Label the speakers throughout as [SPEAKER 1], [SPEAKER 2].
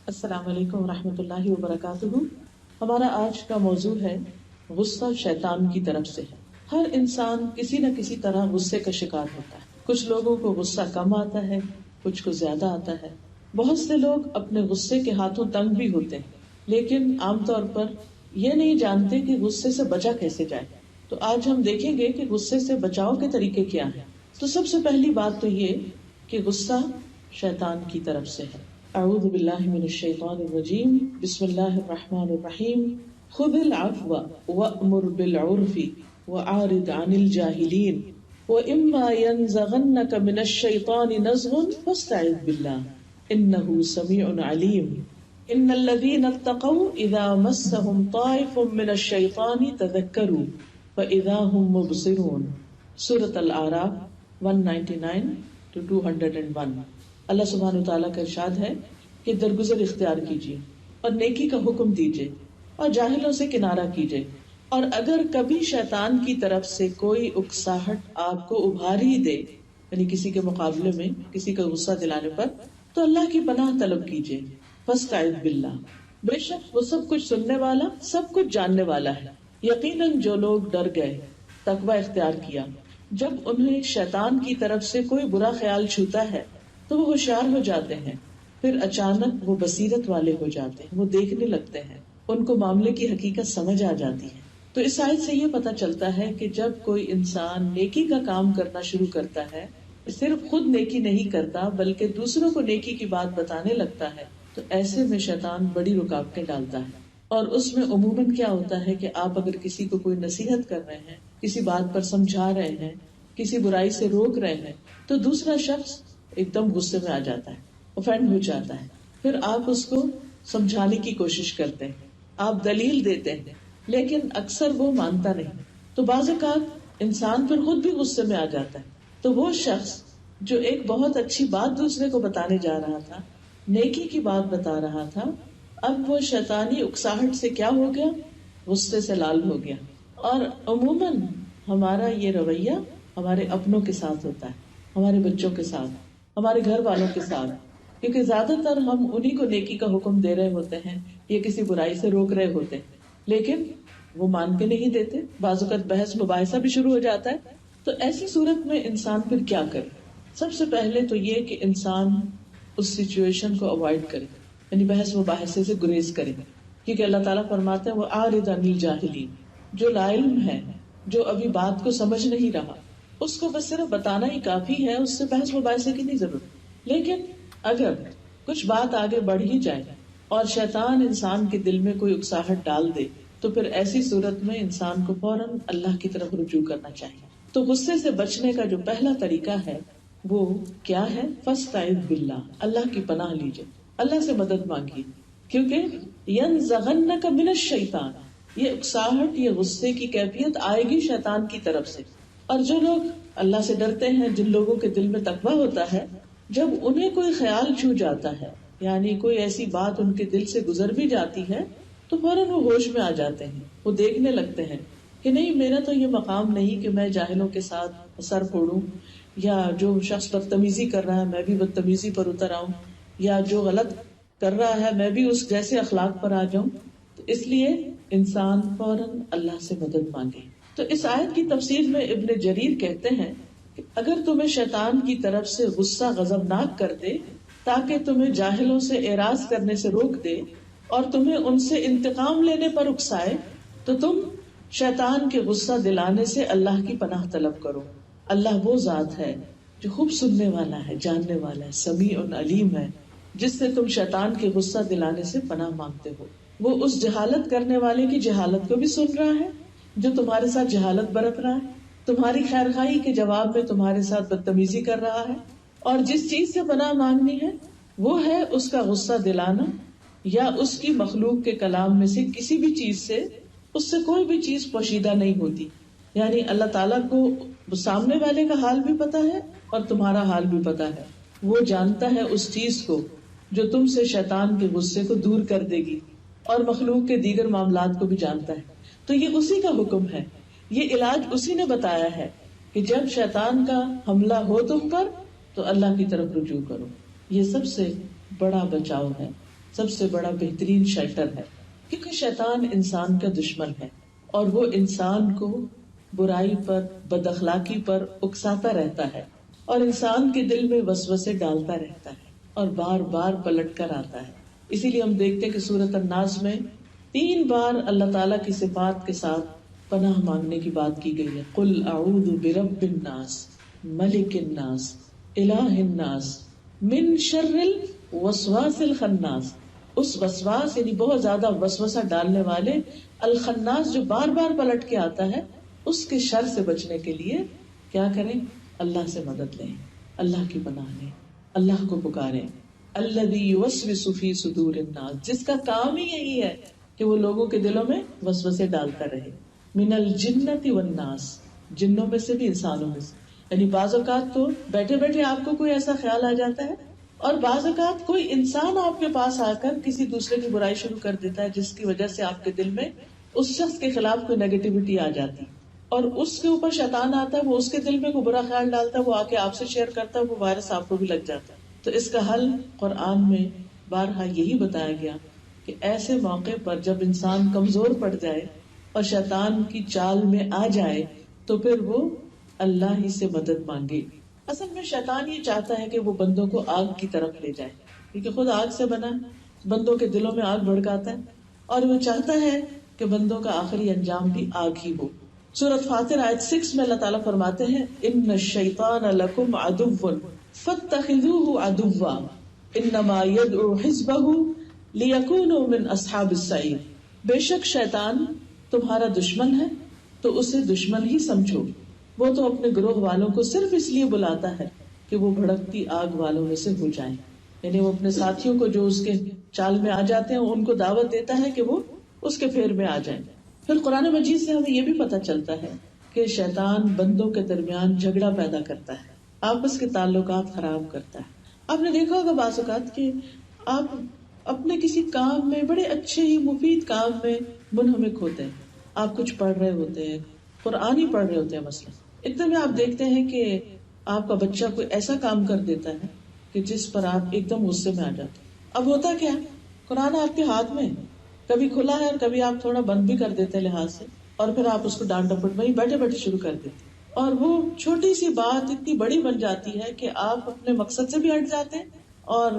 [SPEAKER 1] السلام علیکم ورحمۃ اللہ وبرکاتہ۔ ہمارا آج کا موضوع ہے غصہ شیطان کی طرف سے ہے۔ ہر انسان کسی نہ کسی طرح غصے کا شکار ہوتا ہے۔ کچھ لوگوں کو غصہ کم آتا ہے، کچھ کو زیادہ آتا ہے۔ بہت سے لوگ اپنے غصے کے ہاتھوں تنگ بھی ہوتے ہیں، لیکن عام طور پر یہ نہیں جانتے کہ غصے سے بچا کیسے جائے۔ تو آج ہم دیکھیں گے کہ غصے سے بچاؤ کے طریقے کیا ہیں۔ تو سب سے پہلی بات تو یہ کہ غصہ شیطان کی طرف سے ہے۔ اعوذ باللہ من الشیطان الرجیم، بسم اللہ الرحمن الرحیم۔ خذ العفو وأمر بالعرف وأعرض عن الجاہلین وإما ينزغنک من الشیطان نزغ فاستعذ باللہ انہ سمیع علیم۔ ان الذین اتقوا اذا مسهم طائف من الشیطان تذکروا فاذا هم مبصرون۔ سورۃ الاعراف 199 to 201۔ اللہ سبحانہ وتعالیٰ کا ارشاد ہے کہ درگزر اختیار کیجیے اور نیکی کا حکم دیجیے اور جاہلوں سے کنارہ کیجیے، اور اگر کبھی شیطان کی طرف سے کوئی اکساہٹ آپ کو ابھار ہی دے، یعنی کسی کے مقابلے میں کسی کا غصہ دلانے پر، تو اللہ کی پناہ طلب کیجیے۔ فاستعذ باللہ، بے شک وہ سب کچھ سننے والا، سب کچھ جاننے والا ہے۔ یقیناً جو لوگ ڈر گئے، تقوی اختیار کیا، جب انہیں شیطان کی طرف سے کوئی برا خیال چھوتا ہے تو وہ ہوشیار ہو جاتے ہیں، پھر اچانک وہ بصیرت والے ہو جاتے ہیں، وہ دیکھنے لگتے ہیں، ان کو معاملے کی حقیقت سمجھ آ جاتی ہے۔ تو اس آیت سے یہ پتہ چلتا ہے کہ جب کوئی انسان نیکی کا کام کرنا شروع کرتا ہے، صرف خود نیکی نہیں کرتا بلکہ دوسروں کو نیکی کی بات بتانے لگتا ہے، تو ایسے میں شیطان بڑی رکاوٹیں ڈالتا ہے۔ اور اس میں عموماً کیا ہوتا ہے کہ آپ اگر کسی کو کوئی نصیحت کر رہے ہیں، کسی بات پر سمجھا رہے ہیں، کسی برائی سے روک رہے ہیں، تو دوسرا شخص ایک دم غصے میں آ جاتا ہے، اوفینڈ ہو جاتا ہے۔ پھر آپ اس کو سمجھانے کی کوشش کرتے ہیں، آپ دلیل دیتے ہیں، لیکن اکثر وہ مانتا نہیں۔ تو بعض اوقات انسان پھر خود بھی غصے میں آ جاتا ہے۔ تو وہ شخص جو ایک بہت اچھی بات دوسرے کو بتانے جا رہا تھا، نیکی کی بات بتا رہا تھا، اب وہ شیطانی اکساہٹ سے کیا ہو گیا؟ غصے سے لال ہو گیا۔ اور عموماً ہمارا یہ رویہ ہمارے اپنوں کے ساتھ ہوتا ہے، ہمارے بچوں کے ساتھ، ہمارے گھر والوں کے ساتھ، کیونکہ زیادہ تر ہم انہی کو نیکی کا حکم دے رہے ہوتے ہیں یا کسی برائی سے روک رہے ہوتے ہیں، لیکن وہ مان کے نہیں دیتے۔ بعض اوقات بحث مباحثہ بھی شروع ہو جاتا ہے۔ تو ایسی صورت میں انسان پھر کیا کرے؟ سب سے پہلے تو یہ کہ انسان اس سچویشن کو اوائڈ کرے، یعنی بحث مباحثے سے گریز کرے، کیونکہ اللہ تعالیٰ فرماتے ہیں وَأَعْرِضْ عَنِ الْجَاهِلِينَ، جو لا علم ہے، جو ابھی بات کو سمجھ نہیں رہا، اس کو بس صرف بتانا ہی کافی ہے، اس سے بحث مباحثے کی نہیں ضرورت۔ لیکن اگر کچھ بات آگے بڑھ ہی جائے اور شیطان انسان کے دل میں کوئی اکساہٹ ڈال دے، تو پھر ایسی صورت میں انسان کو فوراً اللہ کی طرف رجوع کرنا چاہیے۔ تو غصے سے بچنے کا جو پہلا طریقہ ہے وہ کیا ہے؟ فاستعذ باللہ، اللہ کی پناہ لیجیے، اللہ سے مدد مانگیے، کیونکہ ینزغنک من الشیطان، یہ اکساہٹ، یہ غصے کی کیفیت آئے گی شیطان کی طرف سے۔ اور جو لوگ اللہ سے ڈرتے ہیں، جن لوگوں کے دل میں تقویٰ ہوتا ہے، جب انہیں کوئی خیال چھو جاتا ہے، یعنی کوئی ایسی بات ان کے دل سے گزر بھی جاتی ہے، تو فوراً وہ ہوش میں آ جاتے ہیں، وہ دیکھنے لگتے ہیں کہ نہیں، میرا تو یہ مقام نہیں کہ میں جاہلوں کے ساتھ سر پھوڑوں، یا جو شخص بدتمیزی کر رہا ہے میں بھی بدتمیزی پر اتر آؤں، یا جو غلط کر رہا ہے میں بھی اس جیسے اخلاق پر آ جاؤں۔ تو اس لیے انسان فوراً اللہ سے مدد مانگے۔ تو اس آیت کی تفسیر میں ابن جریر کہتے ہیں کہ اگر تمہیں شیطان کی طرف سے غصہ غضبناک کر دے تاکہ تمہیں جاہلوں سے اعراض کرنے سے روک دے اور تمہیں ان سے انتقام لینے پر اکسائے، تو تم شیطان کے غصہ دلانے سے اللہ کی پناہ طلب کرو۔ اللہ وہ ذات ہے جو خوب سننے والا ہے، جاننے والا ہے، سمیع علیم ہے، جس سے تم شیطان کے غصہ دلانے سے پناہ مانگتے ہو۔ وہ اس جہالت کرنے والے کی جہالت کو بھی سن رہا ہے جو تمہارے ساتھ جہالت برت رہا ہے، تمہاری خیر خواہی کے جواب میں تمہارے ساتھ بدتمیزی کر رہا ہے، اور جس چیز سے پناہ مانگنی ہے وہ ہے اس کا غصہ دلانا، یا اس کی مخلوق کے کلام میں سے کسی بھی چیز سے، اس سے کوئی بھی چیز پوشیدہ نہیں ہوتی۔ یعنی اللہ تعالیٰ کو سامنے والے کا حال بھی پتا ہے اور تمہارا حال بھی پتا ہے، وہ جانتا ہے اس چیز کو جو تم سے شیطان کے غصے کو دور کر دے گی، اور مخلوق کے دیگر معاملات کو بھی جانتا ہے۔ تو یہ اسی کا حکم ہے، یہ علاج اسی نے بتایا ہے کہ جب شیطان کا حملہ ہو تم پر تو اللہ کی طرف رجوع کرو۔ یہ سب سے بڑا بچاؤ ہے۔ سب سے بڑا بہترین شیلٹر ہے، کیونکہ شیطان انسان کا دشمن ہے اور وہ انسان کو برائی پر، بد اخلاقی پر اکساتا رہتا ہے اور انسان کے دل میں وسوسے ڈالتا رہتا ہے اور بار بار پلٹ کر آتا ہے. اسی لیے ہم دیکھتے ہیں کہ سورۃ الناس میں 3 بار اللہ تعالیٰ کی صفات کے ساتھ پناہ مانگنے کی بات کی گئی ہے. قل اعوذ برب الناس ملک الناس الہ الناس من شر الوسواس الخناس. اس وسواس یعنی بہت زیادہ وسوسہ ڈالنے والے، الخناس جو بار بار پلٹ کے آتا ہے، اس کے شر سے بچنے کے لیے کیا کریں؟ اللہ سے مدد لیں، اللہ کی پناہ لیں، اللہ کو پکاریں. الذی یوسوس فی صدور الناس، جس کا کام ہی یہی ہے کہ وہ لوگوں کے دلوں میں وسوسے ڈالتا رہے. من الجنۃ والناس، جنوں میں سے بھی انسانوں میں سے. یعنی بعض اوقات تو بیٹھے بیٹھے آپ کو کوئی ایسا خیال آ جاتا ہے اور بعض اوقات کوئی انسان آپ کے پاس آ کر کسی دوسرے کی برائی شروع کر دیتا ہے، جس کی وجہ سے آپ کے دل میں اس شخص کے خلاف کوئی نیگیٹیوٹی آ جاتی اور اس کے اوپر شیطان آتا ہے، وہ اس کے دل میں کوئی برا خیال ڈالتا ہے، وہ آ کے آپ سے شیئر کرتا ہے، وہ وائرس آپ کو بھی لگ جاتا ہے. تو اس کا حل قرآن میں بارہا یہی بتایا گیا کہ ایسے موقع پر جب انسان کمزور پڑ جائے اور شیطان کی چال میں آ جائے تو پھر وہ اللہ ہی سے مدد مانگے. اصل میں شیطان یہ چاہتا ہے کہ وہ بندوں کو آگ کی طرف لے جائے، کیونکہ خود آگ سے بنا، بندوں کے دلوں میں آگ بھڑکاتا ہے اور وہ چاہتا ہے کہ بندوں کا آخری انجام بھی آگ ہی ہو. سورۃ فاطر آیت 6 میں اللہ تعالیٰ فرماتے ہیں ان الشیطان لکم عدو فاتخذوہ عدوا انما یدعو حزبہ لیکونوا من اصحاب السعیر. بے شک شیطان تمہارا دشمن ہے تو اسے دشمن ہی سمجھو، وہ تو اپنے گروہ والوں کو صرف اس لیے بلاتا ہے کہ وہ بھڑکتی آگ والوں میں سے ہو جائیں. یعنی وہ اپنے ساتھیوں کو جو اس کے چال میں آ جاتے ہیں ان کو دعوت دیتا ہے کہ وہ اس کے پھیر میں آ جائیں. پھر قرآن مجید سے ہمیں یہ بھی پتہ چلتا ہے کہ شیطان بندوں کے درمیان جھگڑا پیدا کرتا ہے، آپس کے تعلقات خراب کرتا ہے. آپ نے دیکھا ہوگا بعض اوقات کہ آپ اپنے کسی کام میں، بڑے اچھے ہی مفید کام میں منہمک ہوتے ہیں، آپ کچھ پڑھ رہے ہوتے ہیں، قرآن ہی پڑھ رہے ہوتے ہیں مثلا، ایک دم آپ دیکھتے ہیں کہ آپ کا بچہ کوئی ایسا کام کر دیتا ہے کہ جس پر آپ ایک دم غصے میں آ جاتے ہیں. اب ہوتا کیا ہے، قرآن آپ کے ہاتھ میں کبھی کھلا ہے اور کبھی آپ تھوڑا بند بھی کر دیتے ہیں لحاظ سے، اور پھر آپ اس کو ڈانٹ ڈپٹ وہیں بیٹھے بیٹھے شروع کر دیتے ہیں اور وہ چھوٹی سی بات اتنی بڑی بن جاتی ہے کہ آپ اپنے مقصد سے بھی ہٹ جاتے ہیں اور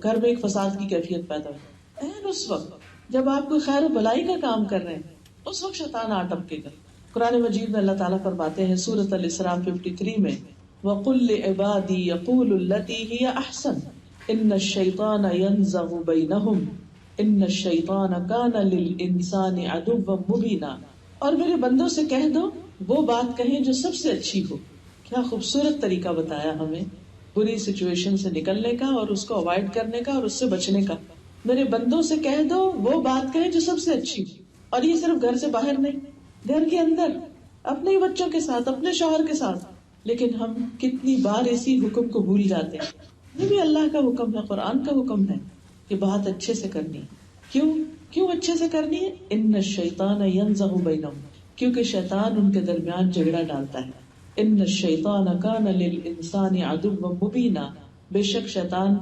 [SPEAKER 1] گھر میں ایک فساد کی کیفیت پیدا ہوتی ہے. اس وقت جب آپ کوئی خیر و بلائی کا کام کر رہے ہیں اس وقت شیطان آ ٹپکے گا. قرآن مجید میں اللہ تعالیٰ فرماتے ہیں سورۃ الاسراء 53 میں وَقُلْ لِعِبَادِي يَقُولُوا الَّتِي هِيَ أَحْسَنُ إِنَّ الشَّيْطَانَ يَنزَغُ بَيْنَهُمْ إِنَّ الشَّيْطَانَ كَانَ لِلْإِنسَانِ عَدُوًّا مُبِينًا. اور میرے بندوں سے کہہ دو وہ بات کہیں جو سب سے اچھی ہو. کیا خوبصورت طریقہ بتایا ہمیں بری سچویشن سے نکلنے کا اور اس کو اوائڈ کرنے کا اور اس سے بچنے کا. میرے بندوں سے کہہ دو وہ بات کہیں جو سب سے اچھی ہو. اور یہ صرف گھر سے باہر نہیں، گھر کے اندر اپنے بچوں کے ساتھ، اپنے شوہر کے ساتھ. لیکن ہم کتنی بار اسی حکم کو بھول جاتے ہیں. یہ بھی اللہ کا حکم ہے، قرآن کا حکم ہے کہ بات اچھے سے کرنی ہے. کیوں اچھے سے کرنی ہے؟ ان الشیطان ینزغ بینہم، کیونکہ شیطان ان کے درمیان جھگڑا ڈالتا ہے. ان الشیطان کان للانسان عدوا مبینا، بے شک شیطان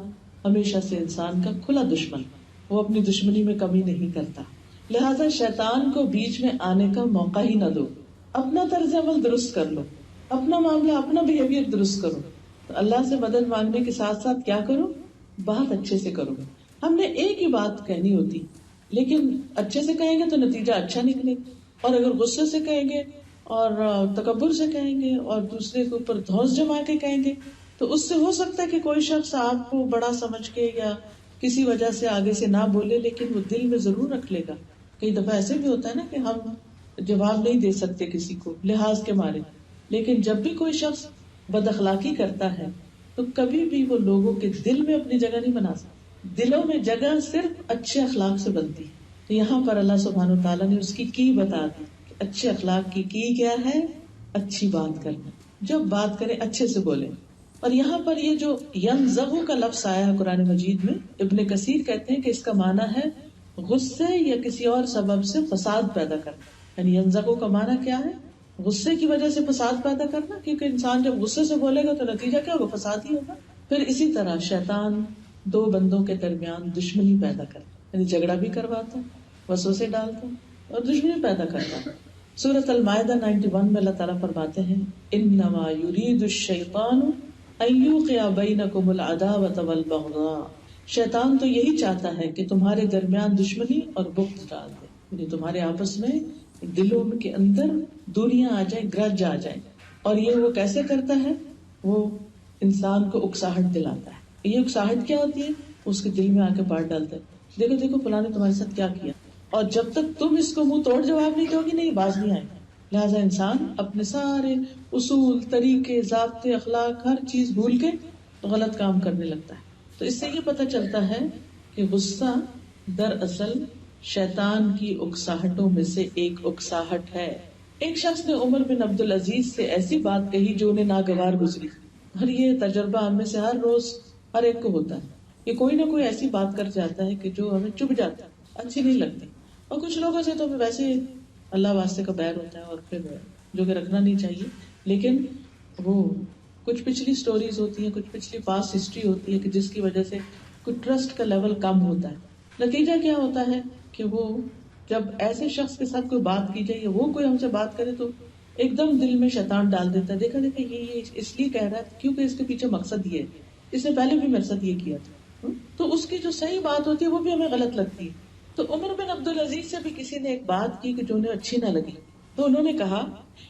[SPEAKER 1] ہمیشہ سے انسان کا کھلا دشمن، وہ اپنی دشمنی میں کمی نہیں کرتا. لہذا شیطان کو بیچ میں آنے کا موقع ہی نہ دو. اپنا طرز عمل درست کر لو، اپنا معاملہ، اپنا بیہیویئر درست کرو. تو اللہ سے مدد مانگنے کے ساتھ ساتھ کیا کرو؟ بات اچھے سے کرو. ہم نے ایک ہی بات کہنی ہوتی، لیکن اچھے سے کہیں گے تو نتیجہ اچھا نکلے، اور اگر غصے سے کہیں گے اور تکبر سے کہیں گے اور دوسرے کے اوپر دھوس جما کے کہیں گے تو اس سے ہو سکتا ہے کہ کوئی شخص آپ کو بڑا سمجھ کے یا کسی وجہ سے آگے سے نہ بولے، لیکن وہ دل میں ضرور رکھ لے گا. کئی دفعہ ایسے بھی ہوتا ہے نا کہ ہم جواب نہیں دے سکتے کسی کو لحاظ کے مارے، لیکن جب بھی کوئی شخص بد اخلاقی کرتا ہے تو کبھی بھی وہ لوگوں کے دل میں اپنی جگہ نہیں بنا سکتا. دلوں میں جگہ صرف اچھے اخلاق سے بنتی ہے. تو یہاں پر اللہ سبحانہ و تعالیٰ نے اس کی بتا دی کہ اچھے اخلاق کی کیا ہے؟ اچھی بات کرنا. جب بات کریں اچھے سے بولیں. اور یہاں پر یہ جو ینزغ کا لفظ آیا ہے قرآن مجید میں، ابن کثیر کہتے ہیں کہ اس کا معنی ہے غصے یا کسی اور سبب سے فساد پیدا کرنا. یعنی ینزغ کا معنی کیا ہے؟ غصے کی وجہ سے فساد پیدا کرنا، کیونکہ انسان جب غصے سے بولے گا تو نتیجہ کیا ہوگا؟ فساد ہی ہوگا. پھر اسی طرح شیطان دو بندوں کے درمیان دشمنی پیدا کرتا ہے، یعنی جھگڑا بھی کرواتا ہے، وسوسے ڈالتا ہے اور دشمنی پیدا کرتا ہے۔ سورۃ المائدہ 91 میں اللہ تعالیٰ فرماتے ہیں انما یرید الشیطان ان یوقع بینکم العداوۃ والبغضاء، شیطان تو یہی چاہتا ہے کہ تمہارے درمیان دشمنی اور بغض ڈال دے، یعنی تمہارے آپس میں دلوں کے اندر دوریاں آ جائیں، گرج آ جائیں۔ اور یہ وہ کیسے کرتا ہے؟ وہ انسان کو اکساہٹ دلاتا ہے۔ یہ اکساہٹ کیا ہوتی ہے؟ اس کے دل میں آ کے بات ڈالتا ہے، دیکھو دیکھو فلاں نے تمہارے ساتھ کیا کیا، اور جب تک تم اس کو منہ توڑ جواب نہیں دو گی نہیں باز نہیں آئے گا۔ لہٰذا انسان اپنے سارے اصول، طریقے، ضابطے، اخلاق، ہر چیز بھول کے غلط کام کرنے لگتا ہے۔ تو اس سے یہ پتہ چلتا ہے کہ غصہ دراصل شیطان کی اکساہٹوں میں سے ایک اکساہٹ ہے۔ ایک شخص نے عمر بن عبد العزیز سے ایسی بات کہی جو انہیں ناگوار گزری، اور یہ تجربہ ہم میں سے ہر روز ہر ایک کو ہوتا ہے کہ کوئی نہ کوئی ایسی بات کر جاتا ہے کہ جو ہمیں چبھ جاتا ہے، اچھی نہیں لگتی، اور کچھ لوگوں سے تو ہمیں ویسے اللہ واسطے کا بیر ہوتا ہے اور پھر جو کہ رکھنا نہیں چاہیے، لیکن وہ کچھ پچھلی سٹوریز ہوتی ہیں، کچھ پچھلی پاس ہسٹری ہوتی ہے کہ جس کی وجہ سے کچھ ٹرسٹ کا لیول کم ہوتا ہے۔ نتیجہ کیا ہوتا ہے کہ وہ جب ایسے شخص کے ساتھ کوئی بات کی جائے یا وہ کوئی ہم سے بات کرے تو ایک دم دل میں شیطان ڈال دیتا ہے، دیکھا دیکھا یہ اس لیے کہہ رہا ہے کیونکہ اس کے پیچھے مقصد یہ ہے، اس نے پہلے بھی میرے ساتھ یہ کیا تھا، تو اس کی جو صحیح بات ہوتی ہے وہ بھی ہمیں غلط لگتی ہے۔ تو عمر بن عبد العزیز سے بھی کسی نے ایک بات کی کہ جو انہیں اچھی نہ لگی، تو انہوں نے کہا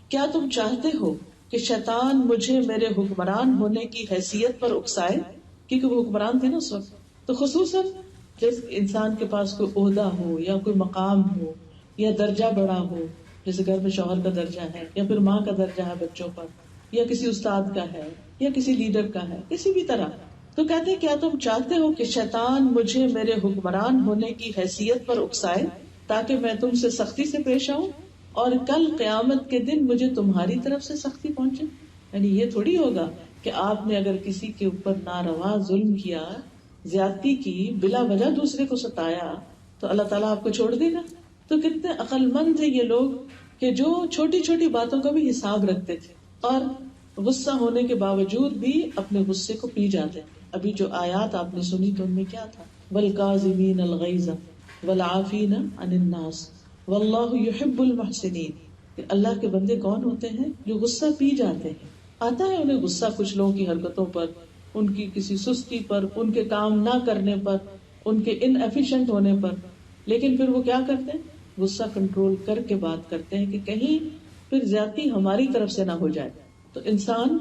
[SPEAKER 1] کیا تم چاہتے ہو کہ شیطان مجھے میرے حکمران ہونے کی حیثیت پر اکسائے، کیونکہ وہ حکمران تھے نا اس وقت، تو خصوصاً جس انسان کے پاس کوئی عہدہ ہو یا کوئی مقام ہو یا درجہ بڑا ہو، جیسے گھر میں شوہر کا درجہ ہے یا پھر ماں کا درجہ ہے بچوں پر، یا کسی استاد کا ہے یا کسی لیڈر کا ہے، کسی بھی طرح، تو کہتے کیا تم چاہتے ہو کہ شیطان مجھے میرے حکمران ہونے کی حیثیت پر اکسائے تاکہ میں تم سے سختی سے پیش آؤں اور کل قیامت کے دن مجھے تمہاری طرف سے سختی پہنچے؟ یعنی یہ تھوڑی ہوگا کہ آپ نے اگر کسی کے اوپر ناروا ظلم کیا، زیادتی کی، بلا وجہ دوسرے کو ستایا، تو اللہ تعالیٰ آپ کو چھوڑ دے گا؟ تو کتنے عقل مند تھے یہ لوگ کہ جو چھوٹی چھوٹی باتوں کا بھی حساب رکھتے تھے اور غصہ ہونے کے باوجود بھی اپنے غصے کو پی جاتے ہیں۔ ابھی جو آیات آپ نے سنی تو ان میں کیا تھا؟ وَالْكَاظِمِينَ الْغَيْظَ وَالْعَافِينَ عَنِ النَّاسِ وَاللَّهُ يُحِبُّ الْمُحْسِنِينَ۔ کہ اللہ کے بندے کون ہوتے ہیں؟ جو غصہ پی جاتے ہیں۔ آتا ہے انہیں غصہ کچھ لوگوں کی حرکتوں پر، ان کی کسی سستی پر، ان کے کام نہ کرنے پر، ان کے ان ایفیشینٹ ہونے پر، لیکن پھر وہ کیا کرتے ہیں؟ غصہ کنٹرول کر کے بات کرتے ہیں کہ کہیں پھر زیادتی ہماری طرف سے نہ ہو جائے۔ تو انسان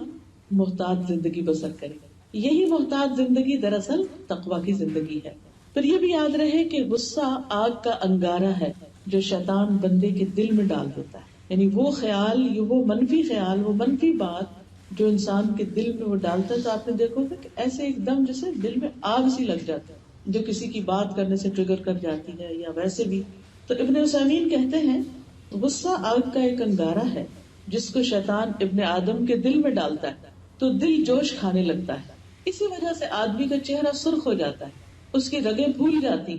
[SPEAKER 1] محتاط زندگی بسر کرے، یہی محتاط زندگی دراصل تقویٰ کی زندگی ہے۔ پھر یہ بھی یاد رہے کہ غصہ آگ کا انگارہ ہے جو شیطان بندے کے دل میں ڈال دیتا ہے، یعنی وہ خیال، وہ منفی خیال، وہ منفی بات جو انسان کے دل میں وہ ڈالتا ہے، تو آپ نے دیکھو گا کہ ایسے ایک دم جیسے دل میں آگ سی لگ جاتی ہے جو کسی کی بات کرنے سے ٹریگر کر جاتی ہے یا ویسے بھی۔ تو ابن عثیمین کہتے ہیں غصہ آگ کا ایک انگارہ ہے جس کو شیطان ابن آدم کے دل میں ڈالتا ہے تو دل جوش کھانے لگتا ہے، اسی وجہ سے آدمی کا چہرہ سرخ ہو جاتا ہے، اس کی رگیں پھول جاتی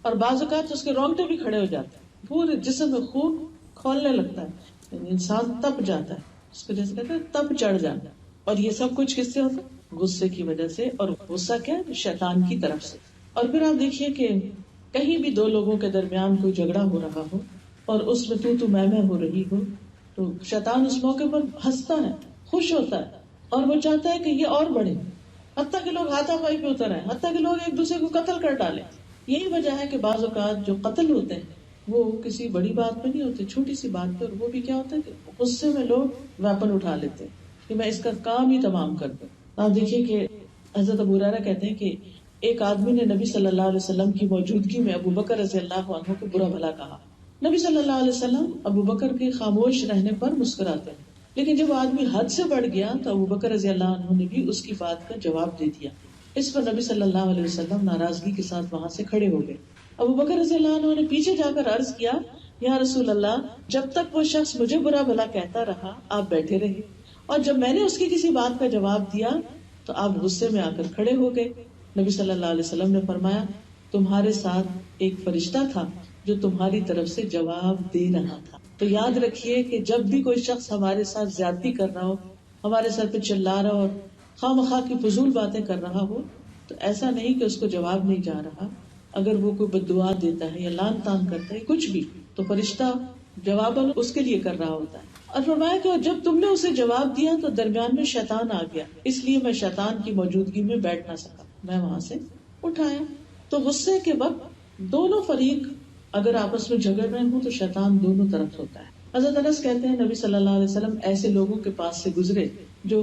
[SPEAKER 1] اور بعض اوقات اس کے رونگٹے بھی کھڑے ہو جاتے ہیں، پورے جسم میں خون کھولنے لگتا ہے، یعنی انسان تپ جاتا ہے، اس کو جیسے کہتے ہیں تپ چڑھ جاتا ہے۔ اور یہ سب کچھ کس سے ہوتا ہے؟ غصے کی وجہ سے، اور غصہ کیا ہے؟ شیطان کی طرف سے۔ اور پھر آپ دیکھیے کہ کہیں بھی دو لوگوں کے درمیان کوئی جھگڑا ہو رہا ہو اور اس میں تو میں ہو رہی ہو تو شیطان اس موقع پر ہنستا ہے، خوش ہوتا ہے اور وہ چاہتا ہے کہ یہ اور بڑھے، حتیٰ کہ لوگ ہاتھا پائی پہ اتر آئے، حتیٰ کہ لوگ ایک دوسرے کو قتل کر ڈالیں۔ یہی وجہ ہے کہ بعض اوقات جو قتل ہوتے ہیں وہ کسی بڑی بات پہ نہیں ہوتے، چھوٹی سی بات پہ، اور وہ بھی کیا ہوتا ہے کہ غصے میں لوگ ویپن اٹھا لیتے ہیں کہ میں اس کا کام ہی تمام کر دوں۔ آپ دیکھیے کہ حضرت ابو ہریرہ کہتے ہیں کہ ایک آدمی نے نبی صلی اللہ علیہ وسلم کی موجودگی میں ابو بکر رضی اللہ عنہ کو برا بھلا کہا۔ نبی صلی اللہ علیہ وسلم ابو بکر کے خاموش رہنے پر مسکراتے ہیں، لیکن جب آدمی حد سے بڑھ گیا تو ابو بکر رضی اللہ عنہ نے بھی اس کی بات کا جواب دے دیا۔ اس پر نبی صلی اللہ علیہ وسلم ناراضگی کے ساتھ وہاں سے کھڑے ہو گئے۔ ابو بکر رضی اللہ عنہ نے پیچھے جا کر عرض کیا، یا رسول اللہ، جب تک وہ شخص مجھے برا بھلا کہتا رہا آپ بیٹھے رہے، اور جب میں نے اس کی کسی بات کا جواب دیا تو آپ غصے میں آ کر کھڑے ہو گئے۔ نبی صلی اللہ علیہ وسلم نے فرمایا، تمہارے ساتھ ایک فرشتہ تھا جو تمہاری طرف سے جواب دے رہا تھا۔ تو یاد رکھیے کہ جب بھی کوئی شخص ہمارے ساتھ زیادتی کر رہا ہو، ہمارے ساتھ پہ چلا رہا ہو اور خواہ مخواہ کی فضول باتیں کر رہا ہو، تو ایسا نہیں کہ اس کو جواب نہیں جا رہا. اگر وہ کوئی بد دعا دیتا ہے یا لان تان کرتا ہے کچھ بھی تو فرشتہ جواباً اس کے لیے کر رہا ہوتا ہے. اور فرمایا کہ جب تم نے اسے جواب دیا تو درمیان میں شیطان آ گیا, اس لیے میں شیطان کی موجودگی میں بیٹھ نہ سکا, میں وہاں سے اٹھایا. تو غصے کے وقت دونوں فریق اگر آپس میں جھگڑ رہے ہوں تو شیطان دونوں طرف ہوتا ہے. حضرت انس کہتے ہیں نبی صلی اللہ علیہ وسلم ایسے لوگوں کے پاس سے گزرے جو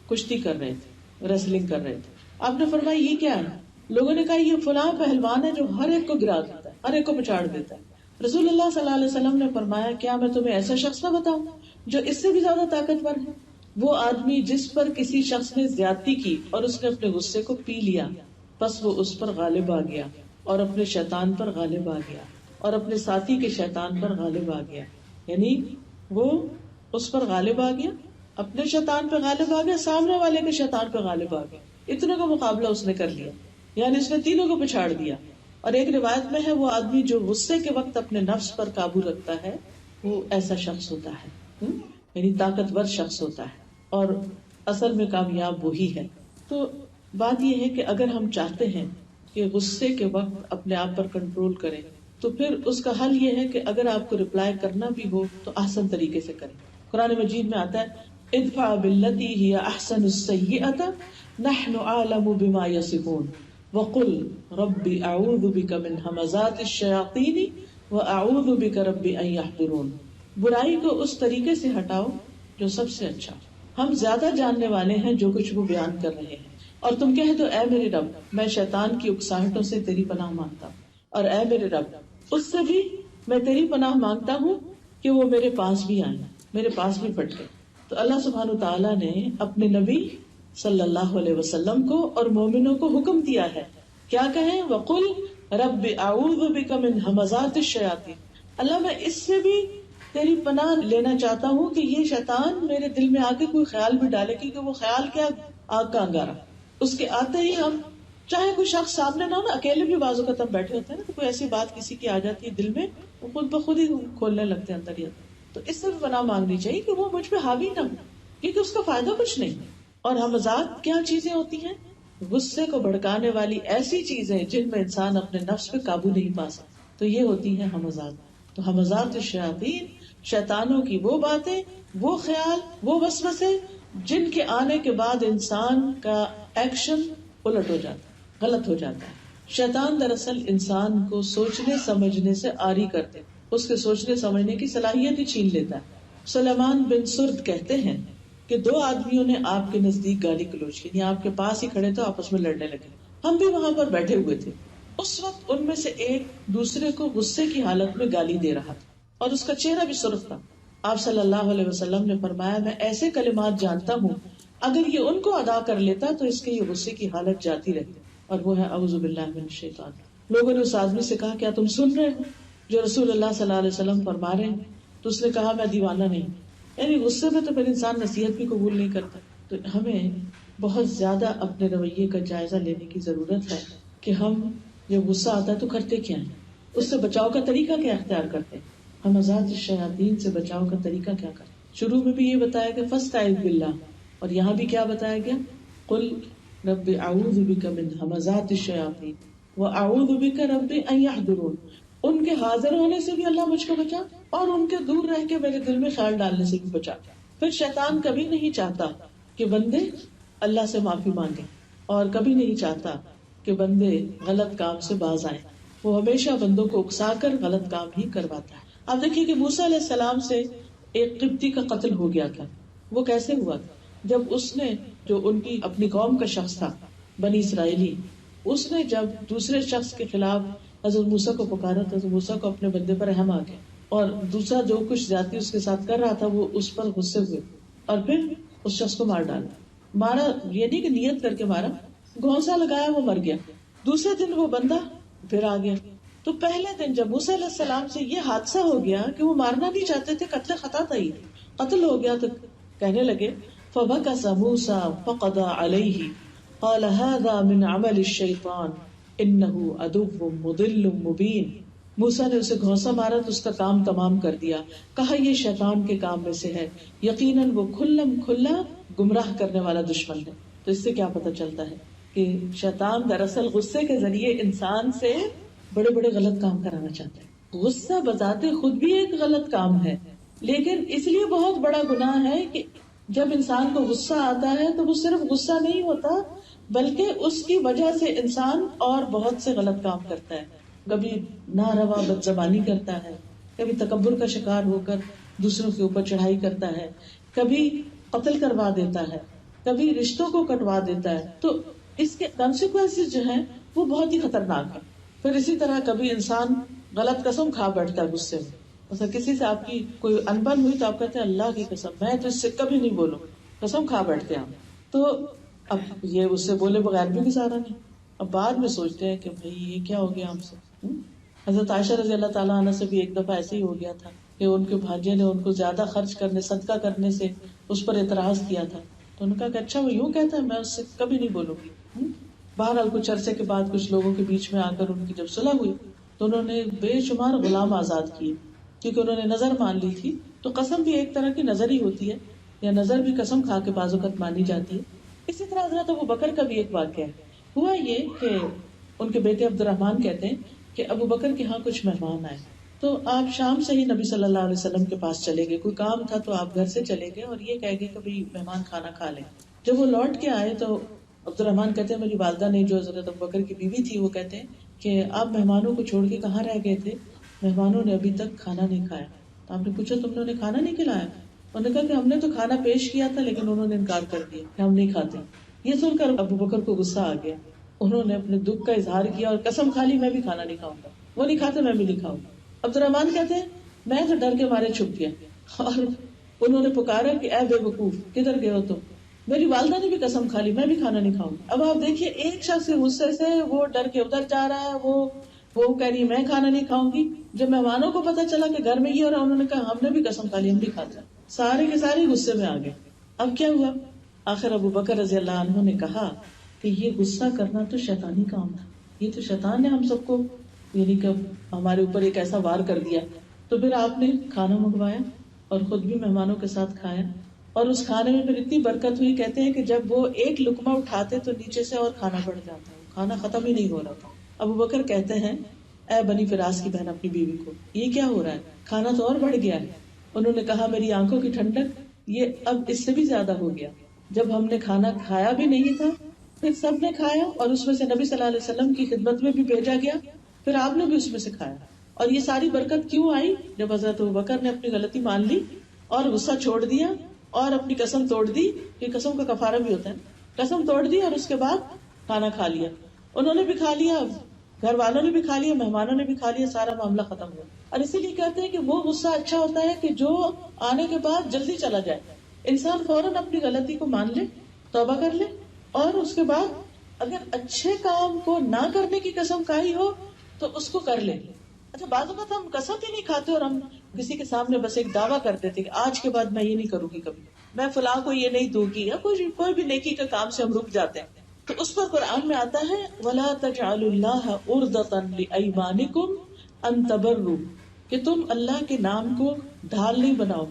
[SPEAKER 1] کشتی کر رہے تھے, ریسلنگ کر رہے تھے. آپ نے فرمایا یہ کیا ہے؟ لوگوں نے کہا یہ فلاں پہلوان ہے جو ہر ایک کو گرا دیتا ہے, ہر ایک کو پچاڑ دیتا ہے. رسول اللہ صلی اللہ علیہ وسلم نے فرمایا کیا میں تمہیں ایسا شخص نہ بتاؤں جو اس سے بھی زیادہ طاقتور ہے؟ وہ آدمی جس پر کسی شخص نے زیادتی کی اور اس نے اپنے غصے کو پی لیا, بس وہ اس پر غالب آ گیا اور اپنے شیطان پر غالب آ گیا اور اپنے ساتھی کے شیطان پر غالب آ گیا. یعنی وہ اس پر غالب آ گیا, اپنے شیطان پہ غالب آ گیا, سامنے والے کے شیطان پہ غالب آ گیا. اتنے کا مقابلہ اس نے کر لیا, یعنی اس نے تینوں کو پچھاڑ دیا. اور ایک روایت میں ہے وہ آدمی جو غصے کے وقت اپنے نفس پر قابو رکھتا ہے وہ ایسا شخص ہوتا ہے, یعنی طاقتور شخص ہوتا ہے, اور اصل میں کامیاب وہی ہے. تو بات یہ ہے کہ اگر ہم چاہتے ہیں کہ غصے کے وقت اپنے آپ پر کنٹرول کریں تو پھر اس کا حل یہ ہے کہ اگر آپ کو رپلائی کرنا بھی ہو تو آسان طریقے سے کریں. قرآن مجید میں آتا ہے ادفع باللتی ہی احسن السیئۃ نحن اعلم بما یصفون وقل رب اعوذ بک من ہمزات الشیاطین واعوذ بک رب ان یحضرون. برائی کو اس طریقے سے ہٹاؤ جو سب سے اچھا, ہم زیادہ جاننے والے ہیں جو کچھ وہ بیان کر رہے ہیں. اور تم کہہ دو اے میرے رب میں شیطان کی اکساہٹوں سے تیری پناہ مانگتا ہوں, اور اے میرے رب اس سے بھی میں تیری پناہ مانگتا ہوں کہ وہ میرے پاس بھی آئیں, میرے پاس بھی پھٹکے. تو اللہ سبحانہ تعالیٰ نے اپنے نبی صلی اللہ علیہ وسلم کو اور مومنوں کو حکم دیا ہے کیا کہیں, وَقُلْ رَبِّ أَعُوذُ بِكَ مِنْ ہَمَزَاتِ الشَّيَاطِينِ, اللہ میں اس سے بھی تیری پناہ لینا چاہتا ہوں کہ یہ شیطان میرے دل میں آ کے کوئی خیال بھی ڈالے, کیونکہ وہ خیال کیا آگ کا انگارہ, اس کے آتے ہی ہم چاہے کوئی شخص سامنے نہ ہو نا, اکیلے بھی بعض اوقات ہم بیٹھے ہوتے ہیں نا تو کوئی ایسی بات کسی کی آ جاتی ہے دل میں, وہ خود بخود ہی کھولنے لگتے ہیں اندر ہی اندر. تو اس سے بھی پناہ مانگنی چاہیے کہ وہ مجھ پہ حاوی نہ ہو, کیونکہ اس کا فائدہ کچھ نہیں. اور ہمزات کیا چیزیں ہوتی ہیں؟ غصے کو بھڑکانے والی ایسی چیزیں جن میں انسان اپنے نفس پہ قابو نہیں پا سکتا, تو یہ ہوتی ہیں ہمزات. تو ہمزات الشیاطین, شیطانوں کی وہ باتیں, وہ خیال, وہ وسوسے جن کے آنے کے بعد انسان کا ایکشن الٹ ہو جاتا ہے, غلط ہو جاتا ہے. شیطان دراصل انسان کو سوچنے سمجھنے سے عاری کرتے, اس کے سوچنے سمجھنے کی صلاحیت ہی چھین لیتا ہے. سلیمان بن سرد کہتے ہیں کہ دو آدمیوں نے آپ کے نزدیک گالی گلوچ کی, یعنی آپ کے پاس ہی کھڑے تھے, آپس میں لڑنے لگے, ہم بھی وہاں پر بیٹھے ہوئے تھے. اس وقت ان میں سے ایک دوسرے کو غصے کی حالت میں گالی دے رہا تھا اور اس کا چہرہ بھی سرخ تھا. آپ صلی اللہ علیہ وسلم نے فرمایا میں ایسے کلمات جانتا ہوں اگر یہ ان کو ادا کر لیتا تو اس کے یہ غصے کی حالت جاتی رہتی, اور وہ ہے اعوذ باللہ من الشیطان. لوگوں نے اس آدمی سے کہا کیا تم سن رہے ہو جو رسول اللہ صلی اللہ علیہ وسلم فرما رہے ہیں؟ تو اس نے کہا میں دیوانہ نہیں. یعنی غصے میں تو پھر انسان نصیحت بھی قبول نہیں کرتا. تو ہمیں بہت زیادہ اپنے رویے کا جائزہ لینے کی ضرورت ہے کہ ہم جب غصہ آتا ہے تو کرتے کیا ہیں, اس سے بچاؤ کا طریقہ کیا اختیار کرتے ہیں, ہمزات الشیاطین سے بچاؤ کا طریقہ کیا کریں. شروع میں بھی یہ بتایا کہ فاستعذ باللہ, اور یہاں بھی کیا بتایا گیا, قل رب اعوذ بک من ہمزات الشیاطین واعوذ بک رب ان یحضرون. ان کے حاضر ہونے سے بھی اللہ مجھ کو بچا, اور ان کے دور رہ کے میرے دل میں خیال ڈالنے سے بھی بچا. پھر شیطان کبھی نہیں چاہتا کہ بندے اللہ سے معافی مانگے, اور کبھی نہیں چاہتا کہ بندے غلط کام سے باز آئیں. وہ ہمیشہ بندوں کو اکسا کر غلط کام ہی کرواتا ہے. آپ دیکھیے کہ موسیٰ علیہ السلام سے ایک قبطی کا قتل ہو گیا تھا. وہ کیسے ہوا؟ جب اس نے, جو ان کی اپنی قوم کا شخص تھا, بنی اسرائیلی, اس نے جب دوسرے شخص کے خلاف حضرت موسیٰ کو پکارا تو حضرت موسیٰ کو اپنے بندے پر رحم آ گیا, اور دوسرا جو کچھ زیادتی اس کے ساتھ کر رہا تھا وہ اس پر غصے ہوئے اور پھر اس شخص کو مار ڈالا. مارا یہ نہیں کہ نیت کر کے مارا, گھونسا لگایا, وہ مر گیا. دوسرے دن وہ بندہ پھر آ گیا. تو پہلے دن جب موسیٰ علیہ السلام سے یہ حادثہ ہو گیا کہ وہ مارنا نہیں چاہتے تھے, قتل خطا تھا, ہی قتل ہو گیا, تو کہنے لگے فَبَكَسَ مُوسَى فَقَضَى عَلَيْهِ قَالَ هَذَا مِنْ عَمَلِ الشَّيْطَانِ إِنَّهُ عَدُوٌّ مُضِلٌّ مُبِينٌ. موسیٰ نے اسے گھونسا مارا تو اس کا کام تمام کر دیا, کہا یہ شیطان کے کام میں سے ہے, یقیناً وہ کھلم کھلا گمراہ کرنے والا دشمن ہے. تو اس سے کیا پتہ چلتا ہے کہ شیطان دراصل غصے کے ذریعے انسان سے بڑے بڑے غلط کام کرانا چاہتا ہے. غصہ بذات خود بھی ایک غلط کام ہے، لیکن اس لیے بہت بڑا گناہ ہے کہ جب انسان کو غصہ آتا ہے تو وہ صرف غصہ نہیں ہوتا، بلکہ اس کی وجہ سے انسان اور بہت سے غلط کام کرتا ہے. کبھی ناروا بد زبانی کرتا ہے، کبھی تکبر کا شکار ہو کر دوسروں کے اوپر چڑھائی کرتا ہے، کبھی قتل کروا دیتا ہے، کبھی رشتوں کو کٹوا دیتا ہے. تو اس کے کانسیکوینسز جو ہیں وہ بہت ہی خطرناک ہیں. پھر اسی طرح کبھی انسان غلط قسم کھا بیٹھتا ہے غصے میں. مثلا کسی سے آپ کی کوئی انبن ہوئی تو آپ کہتے ہیں اللہ کی قسم میں تو اس سے کبھی نہیں بولوں، قسم کھا بیٹھتے ہیں آپ. تو اب یہ اس سے بولے بغیر بھی گزارا نہیں. اب بعد میں سوچتے ہیں کہ بھئی یہ کیا ہو گیا ہم سے. حضرت عائشہ رضی اللہ تعالیٰ عنہ سے بھی ایک دفعہ ایسے ہی ہو گیا تھا کہ ان کے بھانجے نے ان کو زیادہ خرچ کرنے، صدقہ کرنے سے اس پر اعتراض کیا تھا. تو انہوں نے کہا کہ اچھا وہ یوں کہتا ہے، میں اس سے کبھی نہیں بولوں گی. بہرحال کچھ عرصے کے بعد کچھ لوگوں کے بیچ میں آ کر ان کی جب صلح ہوئی تو انہوں نے بے شمار غلام آزاد کیے، کیونکہ انہوں نے نظر مان لی تھی. تو قسم بھی ایک طرح کی نظر ہی ہوتی ہے، یا نظر بھی قسم کھا کے بعض اوقات مانی جاتی ہے. اسی طرح حضرت ابو بکر کا بھی ایک واقعہ ہے. ہوا یہ کہ ان کے بیٹے عبد الرحمان کہتے ہیں کہ ابو بکر کے ہاں کچھ مہمان آئے، تو آپ شام سے ہی نبی صلی اللہ علیہ وسلم کے پاس چلے گئے. کوئی کام تھا تو آپ گھر سے چلے گئے اور یہ کہہ گئے کہ بھئی مہمان کھانا کھا لیں. جب وہ لوٹ کے آئے تو عبد الرحمان کہتے ہیں میری والدہ نے، جو حضرت ابو بکر کی بیوی تھی، وہ کہتے ہیں کہ آپ مہمانوں کو چھوڑ کے کہاں رہ گئے تھے؟ مہمانوں نے ابھی تک کھانا نہیں کھایا. تو آپ نے پوچھا تم نے انہیں کھانا نہیں کھلایا؟ انہوں نے کہا کہ ہم نے تو کھانا پیش کیا تھا لیکن انہوں نے انکار کر دیا کہ ہم نہیں کھاتے. یہ سن کر ابو بکر کو غصہ آ گیا. انہوں نے اپنے دکھ کا اظہار کیا اور قسم کھا لی میں بھی کھانا نہیں کھاؤں گا. وہ نہیں کھاتے میں بھی نہیں کھاؤں گا. عبد الرحمان کہتے ہیں میں تو ڈر کے مارے چھپ گیا اور انہوں نے پکارا کہ اے بے وقوف کدھر گئے ہو تم؟ میری والدہ نے بھی قسم کھا لی میں بھی کھانا نہیں کھاؤں. اب آپ دیکھیے ایک شخص کے غصے سے وہ ڈر کے ادھر جا رہا ہے، وہ کہہ رہی ہے میں کھانا نہیں کھاؤں گی. جب مہمانوں کو پتا چلا کہ گھر میں یہ ہو رہا، انہوں نے کہا ہم نے بھی قسم کھا لی ہم بھی کھاتے. سارے کے سارے غصے میں آ گئے. اب کیا ہوا؟ آخر ابو بکر رضی اللہ عنہ نے کہا کہ یہ غصہ کرنا تو شیطانی کام تھا، یہ تو شیطان نے ہم سب کو یعنی کہ ہمارے اوپر ایک ایسا وار کر دیا. تو پھر آپ نے کھانا منگوایا اور خود بھی مہمانوں کے ساتھ کھایا، اور اس کھانے میں پھر اتنی برکت ہوئی، کہتے ہیں کہ جب وہ ایک لقمہ اٹھاتے تو نیچے سے اور کھانا بڑھ جاتا، کھانا ختم ہی نہیں ہو رہا تھا. ابو بکر کہتے ہیں اے بنی فراس کی بہن اپنی بیوی کو یہ کیا ہو رہا ہے؟ کھانا تو اور بڑھ گیا ہے. انہوں نے کہا میری آنکھوں کی ٹھنڈک یہ اب اس سے بھی زیادہ ہو گیا. جب ہم نے کھانا کھایا بھی نہیں تھا پھر سب نے کھایا اور اس میں سے نبی صلی اللہ علیہ وسلم کی خدمت میں بھی بھیجا گیا، پھر آپ نے بھی اس میں سے کھایا. اور یہ ساری برکت کیوں آئی؟ جب حضرت ابوبکر نے اپنی غلطی مان لی اور غصہ چھوڑ دیا اور اپنی قسم توڑ دی. یہ قسم کا کفارہ بھی ہوتا ہے. قسم توڑ دی اور اس کے بعد کھانا کھا لیا. انہوں نے بھی کھا لیا، گھر والوں نے بھی کھا لیا، مہمانوں نے بھی کھا لیا، سارا معاملہ ختم ہوا. اور اسی لیے کہتے ہیں کہ وہ غصہ اچھا ہوتا ہے کہ جو آنے کے بعد جلدی چلا جائے. انسان فوراً اپنی غلطی کو مان لے، توبہ کر لے، اور اس کے بعد اگر اچھے کام کو نہ کرنے کی قسم کھائی ہو تو اس کو کر لے. اچھا بعض اوقات ہم قسم ہی نہیں کھاتے اور ہم کسی کے سامنے بس ایک دعویٰ کر دیتے کہ آج کے بعد میں یہ نہیں کروں گی، کبھی میں فلاں کو یہ نہیں دوں گی، یا کوئی بھی نیکی کا کام سے ہم رک جاتے ہیں. تو اس پر قرآن میں آتا ہے وَلَا تَجْعَلُوا اللَّهَ عُرْضَةً لِأَيْمَانِكُمْ أَن تَبَرُّوا، کہ تم اللہ کے نام کو ڈھال نہیں بناؤ.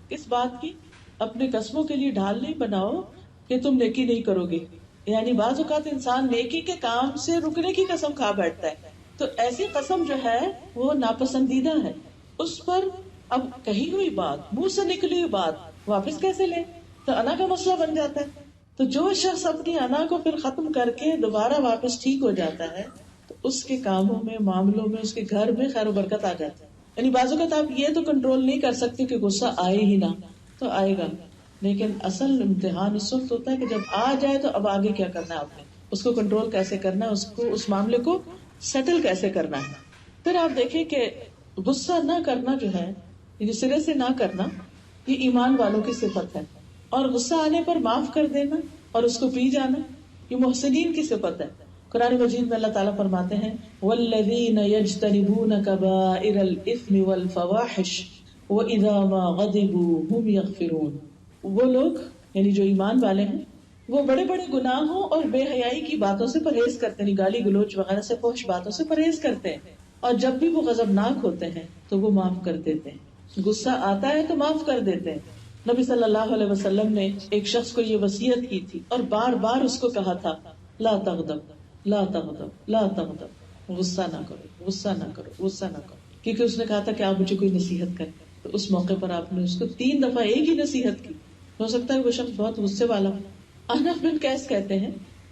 [SPEAKER 1] کس بات کی؟ اپنے قسموں کے لیے ڈھال نہیں بناؤ کہ تم نیکی نہیں کرو گے. یعنی بعض اوقات انسان نیکی کے کام سے رکنے کی قسم کھا بیٹھتا ہے. تو ایسی قسم جو ہے وہ ناپسندیدہ ہے. اس پر اب کہی ہوئی بات، منہ سے نکلی ہوئی بات واپس کیسے لے؟ تو انا کا مسئلہ بن جاتا ہے. تو جو شخص اپنی انا کو پھر ختم کر کے دوبارہ واپس ٹھیک ہو جاتا ہے تو اس کے کاموں میں، معاملوں میں، اس کے گھر میں خیر و برکت آ جاتی ہے. یعنی بعض اوقات آپ یہ تو کنٹرول نہیں کر سکتے کہ غصہ آئے ہی نہ، تو آئے گا، لیکن اصل امتحان اس وقت ہوتا ہے کہ جب آ جائے تو اب آگے کیا کرنا ہے، آپ نے اس کو کنٹرول کیسے کرنا ہے، اس معاملے کو سیٹل کیسے کرنا ہے. پھر آپ دیکھیں کہ غصہ نہ کرنا جو ہے، یہ سرے سے نہ کرنا، یہ ایمان والوں کی صفت ہے. اور غصہ آنے پر معاف کر دینا اور اس کو پی جانا یہ محسنین کی صفت ہے. قرآن مجید میں اللہ تعالیٰ فرماتے ہیں وَالَّذِينَ يَجْتَنِبُونَ كَبَائِرَ الْإِثْمِ وَالْفَوَاحِشِ وَإِذَا مَا غَضِبُوا هُمْ يَغْفِرُونَ. وہ لوگ یعنی جو ایمان والے ہیں وہ بڑے بڑے گناہوں اور بے حیائی کی باتوں سے پرہیز کرتے ہیں، گالی گلوچ وغیرہ سے، فحش باتوں سے پرہیز کرتے ہیں، اور جب بھی وہ غضبناک ہوتے ہیں تو وہ معاف کر دیتے ہیں. غصہ آتا ہے تو معاف کر دیتے ہیں. نبی صلی اللہ علیہ وسلم نے ایک شخص کو یہ وصیت کی تھی اور بار بار اس کو کہا تھا لا تغضب لا تغضب لا تغضب، غصہ نہ کرو غصہ نہ کرو غصہ نہ کرو، کیونکہ اس نے کہا تھا کہ آپ مجھے کوئی نصیحت کریں، تو اس موقع پر آپ نے اس کو 3 دفعہ ایک ہی نصیحت کی. ہو سکتا ہے وہ شخص بہت غصے والا ہو. احنف بن قیس کہتے ہیں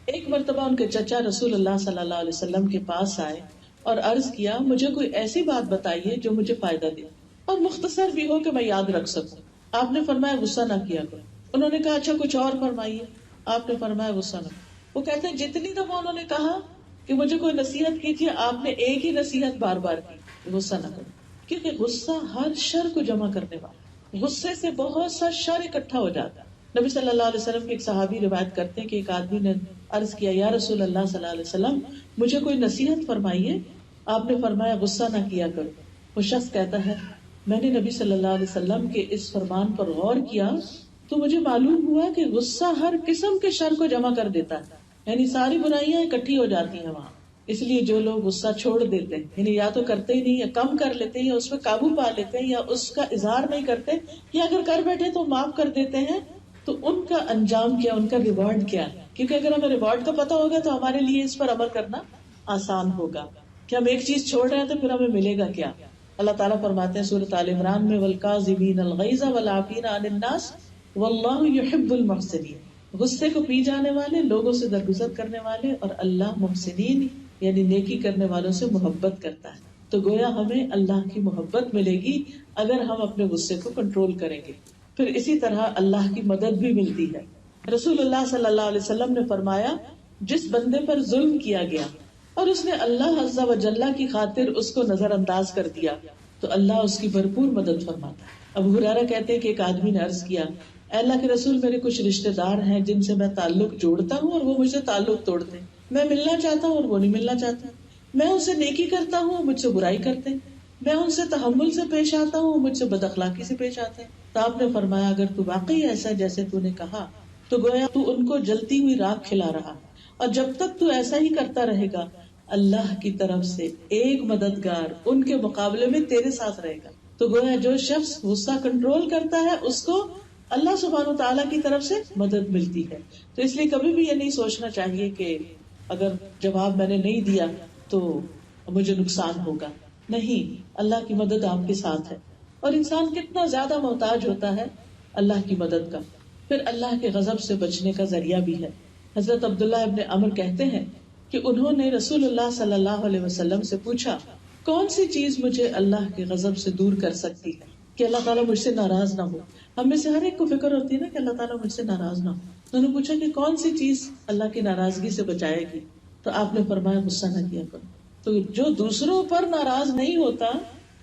[SPEAKER 1] ایک مرتبہ ان کے چچا رسول اللہ صلی اللہ علیہ وسلم کے پاس آئے اور عرض کیا مجھے کوئی ایسی بات بتائیے جو مجھے فائدہ دے اور مختصر بھی ہو کہ میں یاد رکھ سکوں. آپ نے فرمایا غصہ نہ کیا کرو. انہوں نے کہا اچھا کچھ اور فرمائیے. آپ نے فرمایا غصہ نہ. وہ کہتے ہیں جتنی دفعہ انہوں نے کہا کہ مجھے کوئی نصیحت کیجیے، آپ نے ایک ہی نصیحت بار بار کی، غصہ نہ کرو، کیونکہ غصہ ہر شر کو جمع کرنے والا. غصے سے بہت سا شر اکٹھا ہو جاتا ہے. نبی صلی اللہ علیہ وسلم کے ایک صحابی روایت کرتے ہیں کہ ایک آدمی نے عرض کیا یا رسول اللہ صلی اللہ علیہ وسلم مجھے کوئی نصیحت فرمائیے. آپ نے فرمایا غصہ نہ کیا کرو. وہ شخص کہتا ہے میں نے نبی صلی اللہ علیہ وسلم کے اس فرمان پر غور کیا تو مجھے معلوم ہوا کہ غصہ ہر قسم کے شر کو جمع کر دیتا ہے، یعنی ساری برائیاں اکٹھی ہو جاتی ہیں وہاں. اس لیے جو لوگ غصہ چھوڑ دیتے ہیں، یعنی یا تو کرتے ہی نہیں یا کم کر لیتے ہیں یا اس پہ قابو پا لیتے ہیں یا اس کا اظہار نہیں کرتے یا اگر کر بیٹھے تو معاف کر دیتے ہیں، تو ان کا انجام کیا، ان کا ریوارڈ کیا ہے. کیونکہ اگر ہمیں ریوارڈ کا پتہ ہوگا تو ہمارے لیے اس پر عمل کرنا آسان ہوگا کہ ہم ایک چیز چھوڑ رہے ہیں تو پھر ہمیں ملے گا کیا. اللہ تعالیٰ فرماتے ہیں سورۃ آل عمران میں والکاظمین الغیظ والعافین عن الناس واللہ یحب المحسنین. غصے کو پی جانے والے، لوگوں سے درگزر کرنے والے، اور اللہ محسنین یعنی نیکی کرنے والوں سے محبت کرتا ہے. تو گویا ہمیں اللہ کی محبت ملے گی اگر ہم اپنے غصے کو کنٹرول کریں گے. پھر اسی طرح اللہ کی مدد بھی ملتی ہے. رسول اللہ صلی اللہ علیہ وسلم نے فرمایا جس بندے پر ظلم کیا گیا اور اس نے اللہ عز و جل کی خاطر اس کو نظر انداز کر دیا تو اللہ اس کی بھرپور مدد فرماتا ہے. ابو ہریرہ کہتے ہیں کہ ایک آدمی نے عرض کیا اے اللہ کے رسول میرے کچھ رشتے دار ہیں جن سے میں تعلق جوڑتا ہوں اور وہ مجھ سے تعلق توڑتے ہیں. میں ملنا چاہتا ہوں اور وہ نہیں ملنا چاہتے. میں ان سے نیکی کرتا ہوں مجھ سے برائی کرتے ہیں. میں ان سے تحمل سے پیش آتا ہوں مجھ سے بد اخلاقی سے پیش آتے ہیں. تو آپ نے فرمایا اگر تو واقعی ایسا جیسے تو نے کہا تو گویا تو ان کو جلتی ہوئی راکھ کھلا رہا ہے، اور جب تک تو ایسا ہی کرتا رہے گا اللہ کی طرف سے ایک مددگار ان کے مقابلے میں تیرے ساتھ رہے گا. تو گویا جو شخص غصہ کنٹرول کرتا ہے اس کو اللہ سبحانہ تعالیٰ کی طرف سے مدد ملتی ہے. تو اس لیے کبھی بھی یہ نہیں سوچنا چاہیے کہ اگر جواب میں نے نہیں دیا تو مجھے نقصان ہوگا. نہیں، اللہ کی مدد آپ کے ساتھ ہے. اور انسان کتنا زیادہ محتاج ہوتا ہے اللہ کی مدد کا. پھر اللہ کے غضب سے بچنے کا ذریعہ بھی ہے. حضرت عبداللہ ابن عمر کہتے ہیں کہ انہوں نے رسول اللہ صلی اللہ علیہ وسلم سے پوچھا کون سی چیز مجھے اللہ کے غضب سے دور کر سکتی ہے کہ اللہ تعالیٰ مجھ سے ناراض نہ ہو. ہم میں سے ہر ایک کو فکر ہوتی ہے نا کہ اللہ تعالیٰ مجھ سے ناراض نہ ہو. انہوں نے پوچھا کہ کون سی چیز اللہ کی ناراضگی سے بچائے گی، تو آپ نے فرمایا غصہ نہ کیا کرو. تو جو دوسروں پر ناراض نہیں ہوتا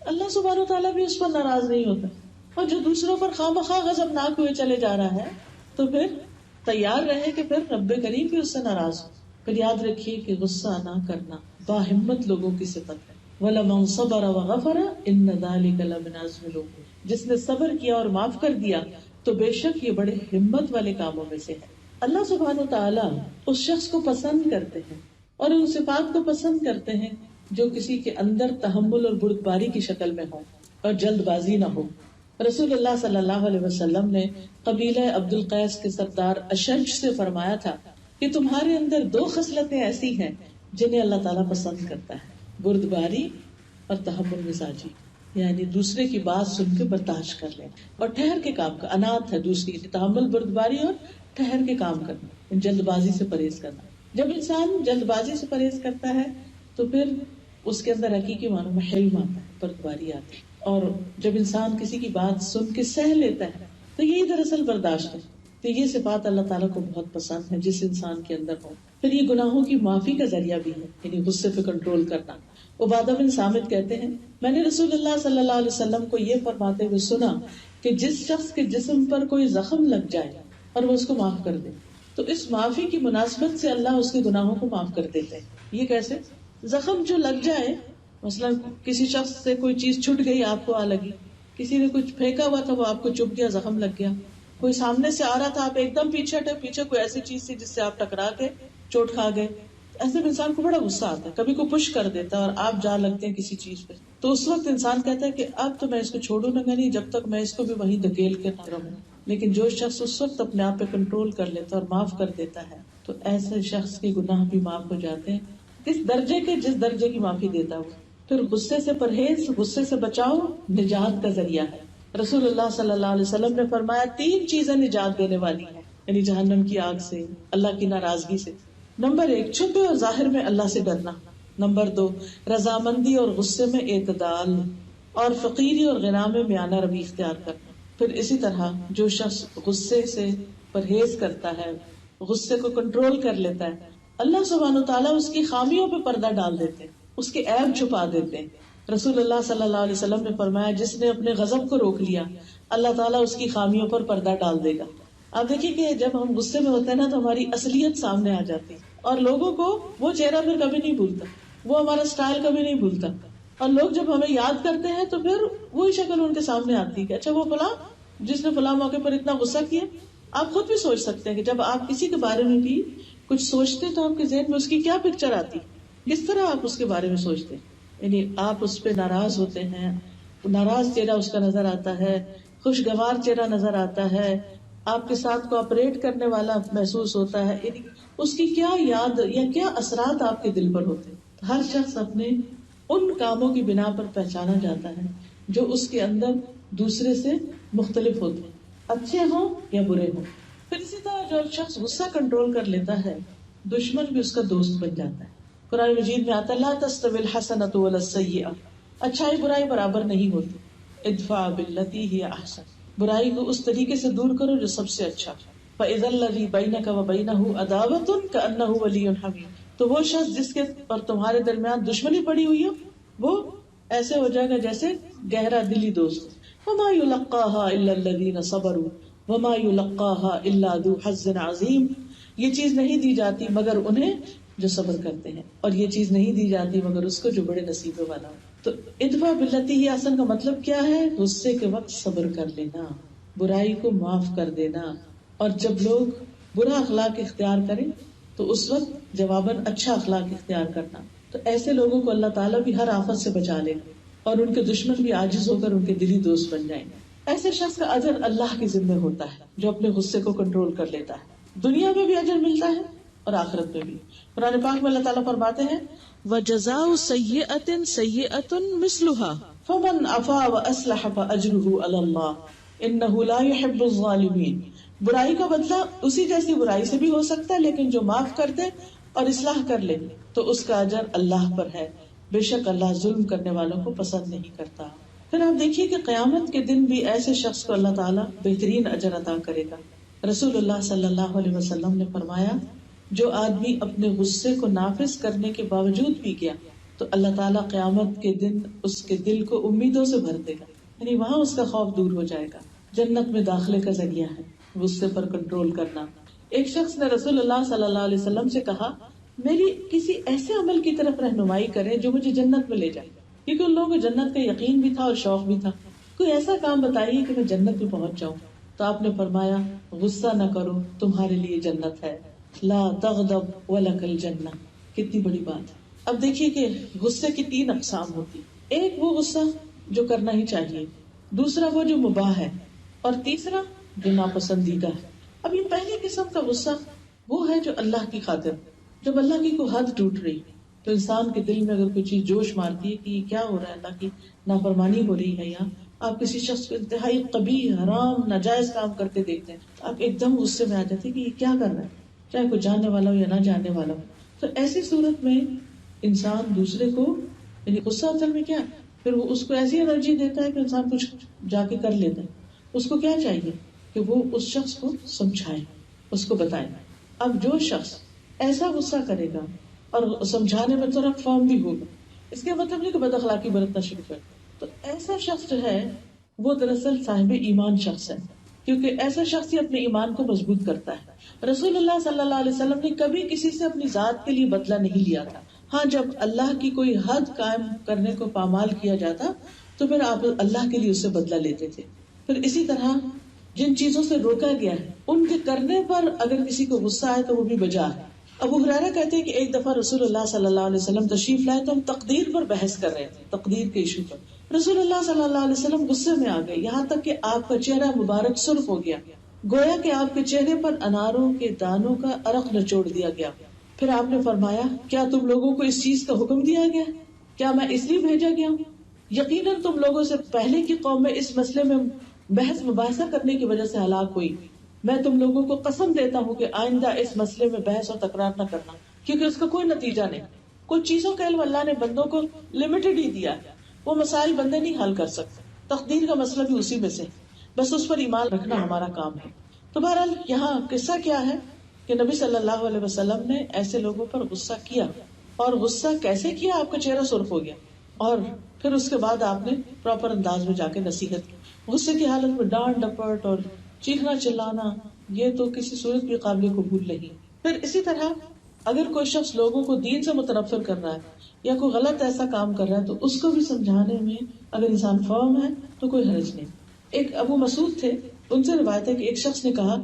[SPEAKER 1] اللہ سبحانہ و تعالیٰ بھی اس پر ناراض نہیں ہوتا، اور جو دوسروں پر خواہ غضبناک ہوئے چلے جا رہا ہے تو پھر تیار رہے کہ پھر رب کریم بھی اس سے ناراض ہو. پھر یاد رکھیے کہ غصہ نہ کرنا باہمت لوگوں کی صفت ہے. وَلَمَنْ صَبَرَ وَغَفَرَ إِنَّ ذَلِكَ لَمِنْ عَزْمِ الْأُمُورِ. جس نے صبر کیا اور معاف کر دیا تو بے شک یہ بڑے ہمت والے کاموں میں سے ہے. اللہ سبحانہ و تعالیٰ اس شخص کو پسند کرتے ہیں اور ان صفات کو پسند کرتے ہیں جو کسی کے اندر تحمل اور بردباری کی شکل میں ہو اور جلد بازی نہ ہو. رسول اللہ صلی اللہ علیہ وسلم نے قبیلہ عبد القیس کے سردار اشج سے فرمایا تھا کہ تمہارے اندر 2 خصلتیں ایسی ہیں جنہیں اللہ تعالیٰ پسند کرتا ہے، بردباری اور تحمل مزاجی، یعنی دوسرے کی بات سن کے برداشت کر لینا اور ٹھہر کے کام کا. انات ہے دوسری، تحمل بردباری اور ٹھہر کے کام کرنا، جلد بازی سے پرہیز کرنا. جب انسان جلد بازی سے پرہیز کرتا ہے تو پھر اس کے اندر حقیقی معنوں میں حلم آتا ہے، بردباری آتی ہے. اور جب انسان کسی کی بات سن کے سہ لیتا ہے تو یہی دراصل برداشت ہے. تو یہ صفات اللہ تعالیٰ کو بہت پسند ہے جس انسان کے اندر ہو. پھر یہ گناہوں کی معافی کا ذریعہ بھی ہے، یعنی غصے پہ کنٹرول کرنا. عبادہ بن صامت کہتے ہیں میں نے رسول اللہ صلی اللہ علیہ وسلم کو یہ فرماتے ہوئے سنا کہ جس شخص کے جسم پر کوئی زخم لگ جائے اور وہ اس کو معاف کر دے تو اس معافی کی مناسبت سے اللہ اس کے گناہوں کو معاف کر دیتے ہیں. یہ کیسے؟ زخم جو لگ جائے، مثلا کسی شخص سے کوئی چیز چھٹ گئی، آپ کو آ لگی، کسی نے کچھ پھینکا ہوا تھا وہ آپ کو چپ گیا، زخم لگ گیا. کوئی سامنے سے آ رہا تھا، آپ ایک دم پیچھے ہٹے، پیچھے کوئی ایسی چیز تھی جس سے آپ ٹکرا کے چوٹ کھا گئے. ایسے میں انسان کو بڑا غصہ آتا ہے، کبھی کو پش کر دیتا ہے اور آپ جا لگتے ہیں کسی چیز پہ، تو اس وقت انسان کہتا ہے کہ اب تو میں اس کو چھوڑوں گا نہیں جب تک میں اس کو بھی وہیں دھکیل کے نہ رہوں. لیکن جو شخص اس وقت اپنے آپ پہ کنٹرول کر لیتا ہے اور معاف کر دیتا ہے تو ایسے شخص کے گناہ بھی معاف ہو جاتے ہیں، کس درجے کے، جس درجے کی معافی دیتا ہو۔ پھر غصے سے پرہیز، غصے سے بچاؤ نجات کا ذریعہ ہے۔ رسول اللہ صلی اللہ علیہ وسلم نے فرمایا 3 چیزیں نجات دینے والی ہیں، یعنی جہنم کی آگ سے، اللہ کی ناراضگی سے۔ نمبر 1 چھپے اور ظاہر میں اللہ سے ڈرنا۔ نمبر 2 رضامندی اور غصے میں اعتدال، اور فقیری اور غنا میں میانہ روی اختیار کرنا۔ پھر اسی طرح جو شخص غصے سے پرہیز کرتا ہے، غصے کو کنٹرول کر لیتا ہے، اللہ سبحانہ وتعالیٰ اس کی خامیوں پہ پردہ ڈال دیتے ہیں، اس کے عیب چھپا دیتے ہیں۔ رسول اللہ صلی اللہ علیہ وسلم نے فرمایا جس نے اپنے غضب کو روک لیا، اللہ تعالیٰ اس کی خامیوں پر پردہ ڈال دے گا۔ آپ دیکھیے کہ جب ہم غصے میں ہوتے ہیں نا تو ہماری اصلیت سامنے آ جاتی ہے، اور لوگوں کو وہ چہرہ پھر کبھی نہیں بھولتا، وہ ہمارا سٹائل کبھی نہیں بھولتا، اور لوگ جب ہمیں یاد کرتے ہیں تو پھر وہی شکل ان کے سامنے آتی ہے کہ اچھا وہ فلاں جس نے فلاں موقع پر اتنا غصہ کیا۔ آپ خود بھی سوچ سکتے ہیں کہ جب آپ کسی کے بارے میں بھی کچھ سوچتے تو آپ کے ذہن میں اس کی کیا پکچر آتی، کس طرح آپ اس کے بارے میں سوچتے ہیں۔ یعنی آپ اس پہ ناراض ہوتے ہیں، ناراض چہرہ اس کا نظر آتا ہے، خوشگوار چہرہ نظر آتا ہے، آپ کے ساتھ کوآپریٹ کرنے والا محسوس ہوتا ہے، یعنی اس کی کیا یاد یا کیا اثرات آپ کے دل پر ہوتے ہیں۔ ہر شخص اپنے ان کاموں کی بنا پر پہچانا جاتا ہے جو اس کے اندر دوسرے سے مختلف ہوتے ہیں، اچھے ہوں یا برے ہوں۔ پھر اسی طرح جو شخص غصہ کنٹرول کر لیتا ہے، دشمن بھی اس کا دوست بن جاتا ہے۔ قرآن مجید میں آتا ہے لا تستوی الحسنۃ ولا السیئۃ، اچھائی برائی برابر نہیں ہوتی۔ ادفع باللتی ہی احسن، برائی کو اس طریقے سے دور کرو جو سب سے اچھا۔ فاذا الذی بینک وبینہ عداوۃ کأنہ ولی حمیم، تو وہ شخص جس کے اور تمہارے درمیان دشمنی پڑی ہوئی ہو وہ ایسے ہو جائے گا جیسے گہرا دلی دوست۔ وما یلقاها الا الذین صبروا وما یلقاها الا ذو حظ عظیم، یہ چیز نہیں دی جاتی مگر انہیں جو صبر کرتے ہیں، اور یہ چیز نہیں دی جاتی مگر اس کو جو بڑے نصیبے والا ہو۔ تو ادفع باللتی ہی احسن کا مطلب کیا ہے؟ غصے کے وقت صبر کر لینا، برائی کو معاف کر دینا، اور جب لوگ برا اخلاق اختیار کریں تو اس وقت جواباً اچھا اخلاق اختیار کرنا۔ تو ایسے لوگوں کو اللہ تعالیٰ بھی ہر آفت سے بچا لے گا، اور ان کے دشمن بھی عاجز ہو کر ان کے دلی دوست بن جائیں گے۔ ایسے شخص کا اجر اللہ کے ذمہ ہوتا ہے جو اپنے غصے کو کنٹرول کر لیتا ہے، دنیا میں بھی اجر ملتا ہے اور آخرت میں بھی۔ قرآن پاک میں اللہ تعالیٰ فرماتے ہیں وَجَزَاءُ سَيِّئَةٍ سَيِّئَةٌ مِثْلُهَا فَمَنْ عَفَا وَأَصْلَحَ فَأَجْرُهُ عَلَى اللَّهِ إِنَّهُ لَا يُحِبُّ الظَّالِمِينَ، برائی کا بدلہ اسی جیسی برائی سے بھی ہو سکتا ہے، لیکن جو معاف کر دے اور اصلاح کر لے تو اس کا اجر اللہ پر ہے، بے شک اللہ ظلم کرنے والوں کو پسند نہیں کرتا۔ پھر آپ دیکھیے کہ قیامت کے دن بھی ایسے شخص کو اللہ تعالیٰ بہترین اجر عطا کرے گا۔ رسول اللہ صلی اللہ علیہ وسلم نے فرمایا جو آدمی اپنے غصے کو نافذ کرنے کے باوجود بھی گیا تو اللہ تعالیٰ قیامت کے دن اس کے دل کو امیدوں سے بھر دے گا، یعنی وہاں اس کا خوف دور ہو جائے گا۔ جنت میں داخلے کا ذریعہ ہے غصے پر کنٹرول کرنا۔ ایک شخص نے رسول اللہ صلی اللہ علیہ وسلم سے کہا میری کسی ایسے عمل کی طرف رہنمائی کریں جو مجھے جنت میں لے جائے، کیونکہ ان لوگوں کو جنت کا یقین بھی تھا اور شوق بھی تھا۔ کوئی ایسا کام بتائیے کہ میں جنت میں پہنچ جاؤں۔ تو آپ نے فرمایا غصہ نہ کرو، تمہارے لیے جنت ہے، لا تغضب ولک الجنہ۔ کتنی بڑی بات ہے۔ اب دیکھیے کہ غصے کی 3 اقسام ہوتی، ایک وہ غصہ جو کرنا ہی چاہیے، دوسرا وہ جو مباح ہے، اور تیسرا جو ناپسندیدہ ہے۔ اب یہ پہلی قسم کا غصہ وہ ہے جو اللہ کی خاطر، جب اللہ کی کوئی حد ٹوٹ رہی تو انسان کے دل میں اگر کوئی چیز جوش مارتی ہے کہ یہ کیا ہو رہا ہے، اللہ کی نافرمانی ہو رہی ہے، یا آپ کسی شخص کو انتہائی قبیح حرام ناجائز کام کرتے دیکھتے ہیں، آپ ایک دم غصے میں آ جاتے ہیں کہ یہ کیا کر رہا ہے، چاہے کوئی جاننے والا ہو یا نہ جاننے والا ہو۔ تو ایسی صورت میں انسان دوسرے کو، یعنی غصہ اصل میں کیا ہے، پھر وہ اس کو ایسی انرجی دیتا ہے کہ انسان کچھ جا کے کر لیتا ہے۔ اس کو کیا چاہیے کہ وہ اس شخص کو سمجھائے، اس کو بتائے۔ اب جو شخص ایسا غصہ کرے گا اور سمجھانے میں تھوڑا فرم بھی ہوگا، اس کے مطلب نہیں کہ بد اخلاقی برتنا شروع کر، تو ایسا شخص جو ہے وہ دراصل صاحب ایمان شخص ہے، کیونکہ ایسا شخص ہی اپنے ایمان کو مضبوط کرتا ہے۔ رسول اللہ صلی اللہ علیہ وسلم نے کبھی کسی سے اپنی ذات کے لیے بدلہ نہیں لیا تھا۔ ہاں جب اللہ کی کوئی حد قائم کرنے کو پامال کیا جاتا تو پھر آپ اللہ کے لیے اسے بدلہ لیتے تھے۔ پھر اسی طرح جن چیزوں سے روکا گیا ہے ان کے کرنے پر اگر کسی کو غصہ آئے تو وہ بھی بجا ہے۔ ابو ہریرہ کہتے ہیں کہ ایک دفعہ رسول اللہ صلی اللہ علیہ وسلم تشریف لائے تو ہم تقدیر پر بحث کر رہے تھے، تقدیر کے ایشو پر۔ رسول اللہ صلی اللہ علیہ وسلم غصے میں آ گئے، یہاں تک کہ آپ کا چہرہ مبارک سرخ ہو گیا۔ گویا کہ آپ کے چہرے پر اناروں کے دانوں کا عرق نچوڑ دیا گیا. پھر آپ نے فرمایا کیا تم لوگوں کو اس چیز کا حکم دیا گیا؟ کیا میں اس لیے بھیجا گیا ہوں؟ یقیناً تم لوگوں سے پہلے کی قوم میں اس مسئلے میں بحث مباحثہ کرنے کی وجہ سے ہلاک ہوئی. میں تم لوگوں کو قسم دیتا ہوں کہ آئندہ اس مسئلے میں بحث اور تکرار نہ کرنا، کیونکہ اس کا کوئی نتیجہ نہیں. کچھ چیزوں کا علم اللہ نے بندوں کو لمیٹڈ ہی دیا ہے، وہ مسائل بندے نہیں حل کر سکتے. تقدیر کا مسئلہ بھی اسی میں سے، بس اس پر ایمان رکھنا ہمارا کام ہے. تو بہرحال یہاں قصہ کیا ہے کہ نبی صلی اللہ علیہ وسلم نے ایسے لوگوں پر غصہ کیا، اور غصہ کیسے کیا؟ آپ کا چہرہ سرخ ہو گیا، اور پھر اس کے بعد آپ نے پراپر انداز میں جا کے نصیحت کی. غصے کی حالت میں ڈانٹ ڈپٹ اور چیخنا چلانا یہ تو کسی صورت بھی قابل قبول نہیں. پھر اسی طرح اگر کوئی شخص لوگوں کو دین سے متنفر کر رہا ہے یا کوئی غلط ایسا کام کر رہا ہے تو اس کو بھی سمجھانے میں اگر انسان فرم ہے تو کوئی حرج نہیں. ایک ابو مسعود تھے، ان سے روایت ہے کہ ایک شخص نے کہا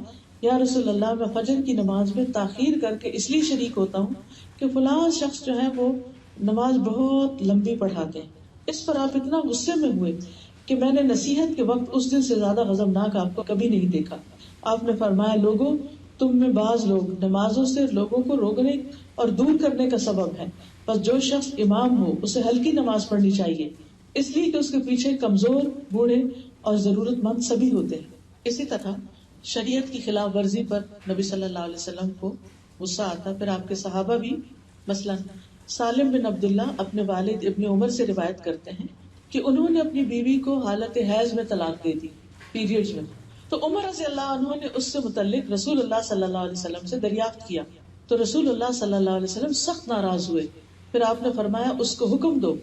[SPEAKER 1] یا رسول اللہ، میں فجر کی نماز میں تاخیر کر کے اس لیے شریک ہوتا ہوں کہ فلاں شخص جو ہے وہ نماز بہت لمبی پڑھاتے ہیں. اس پر آپ اتنا غصے میں ہوئے کہ میں نے نصیحت کے وقت اس دن سے زیادہ غضبناک آپ کو کبھی نہیں دیکھا. آپ نے فرمایا لوگوں، تم میں بعض لوگ نمازوں سے لوگوں کو روکنے اور دور کرنے کا سبب ہے، بس جو شخص امام ہو اسے ہلکی نماز پڑھنی چاہیے، اس لیے کہ اس کے پیچھے کمزور، بوڑھے اور ضرورت مند سبھی ہوتے ہیں. اسی طرح شریعت کی خلاف ورزی پر نبی صلی اللہ علیہ وسلم کو غصہ آتا. پھر آپ کے صحابہ بھی، مثلا سالم بن عبداللہ اپنے والد ابن عمر سے روایت کرتے ہیں کہ انہوں نے اپنی بیوی کو حالت حیض میں طلاق دے دی، پیریڈز میں. تو عمر رضی اللہ عنہ نے اس سے متعلق رسول اللہ صلی اللہ علیہ وسلم سے دریافت کیا تو رسول اللہ صلی اللہ علیہ وسلم سخت ناراض ہوئے. پھر آپ نے فرمایا اس کو حکم دو،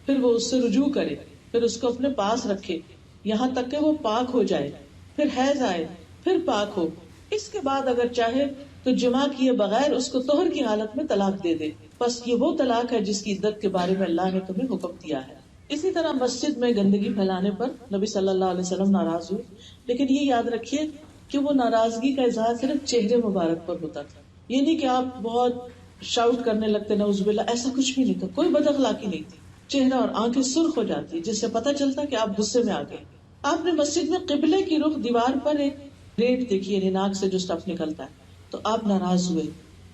[SPEAKER 1] پھر وہ اس سے رجوع کرے، پھر اس کو اپنے پاس رکھے یہاں تک کہ وہ پاک ہو جائے، پھر حیض آئے، پھر پاک ہو. اس کے بعد اگر چاہے تو جماع کیے بغیر اس کو طہر کی حالت میں طلاق دے دے. بس یہ وہ طلاق ہے جس کی عدت کے بارے میں اللہ نے تمہیں حکم دیا ہے. اسی طرح مسجد میں گندگی پھیلانے پر نبی صلی اللہ علیہ وسلم ناراض ہوئے، لیکن یہ یاد رکھیے کہ وہ ناراضگی کا اظہار صرف چہرے مبارک پر ہوتا تھا. یہ نہیں کہ آپ بہت شاؤٹ کرنے لگتے نعوذ باللہ، ایسا کچھ بھی نہیں تھا. کوئی بد اخلاقی نہیں تھی. چہرہ اور آنکھیں سرخ ہو جاتی جس سے پتہ چلتا کہ آپ غصے میں آ گئے. آپ نے مسجد میں قبلے کی رخ دیوار پر ایک ریٹ دیکھی، یعنی ناک سے جو سٹف نکلتا ہے، تو آپ ناراض ہوئے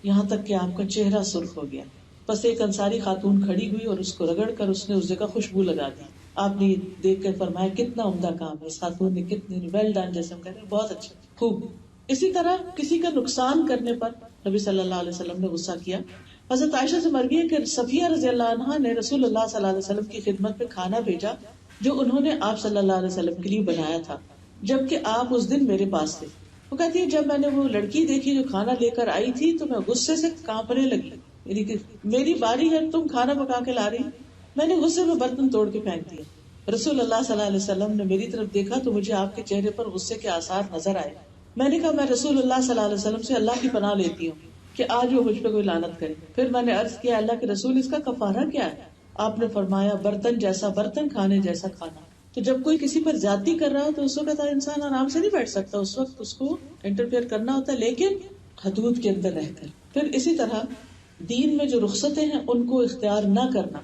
[SPEAKER 1] یہاں تک کہ آپ کا چہرہ سرخ ہو گیا. بس ایک انصاری خاتون کھڑی ہوئی اور اس کو رگڑ کر اس نے اس جگہ خوشبو لگا دی. آپ نے دیکھ کر فرمایا کتنا عمدہ کام ہے اس خاتون نے، کتنی ویل ڈن، جیسے ہم کہتے ہیں بہت اچھا، خوب. اسی طرح کسی کا نقصان کرنے پر نبی صلی اللہ علیہ وسلم نے غصہ کیا. حضرت عائشہ سے مروی ہے کہ صفیہ رضی اللہ عنہا نے رسول اللہ صلی اللہ علیہ وسلم کی خدمت میں کھانا بھیجا جو انہوں نے آپ صلی اللہ علیہ وسلم کے لیے بنایا تھا، جبکہ آپ اس دن میرے پاس تھے. وہ کہتی ہے جب میں نے وہ لڑکی دیکھی جو کھانا لے کر آئی تھی تو میں غصے سے کانپنے لگی، یعنی کہ میری باری ہے، تم کھانا پکا کے لا رہی. میں نے غصے میں برتن توڑ کے پھینک دیا. رسول اللہ صلی اللہ علیہ وسلم نے میری طرف دیکھا تو مجھے آپ کے چہرے پر غصے کے آثار نظر آئے. میں نے کہا میں رسول اللہ صلی اللہ علیہ وسلم سے اللہ کی پناہ لیتی ہوں کہ آج وہ مجھ پہ کوئی لعنت کرے. پھر میں نے عرض کیا اللہ کے رسول اس کا کفارہ کیا ہے؟ آپ نے فرمایا برتن جیسا برتن، کھانے جیسا کھانا. تو جب کوئی کسی پر زیادتی کر رہا ہو تو اس وقت انسان آرام سے نہیں بیٹھ سکتا، اس وقت اس کو انٹرفیئر کرنا ہوتا ہے، لیکن حدود کے اندر رہ کر. پھر اسی طرح دین میں جو رخصتیں ہیں ان کو اختیار نہ کرنا.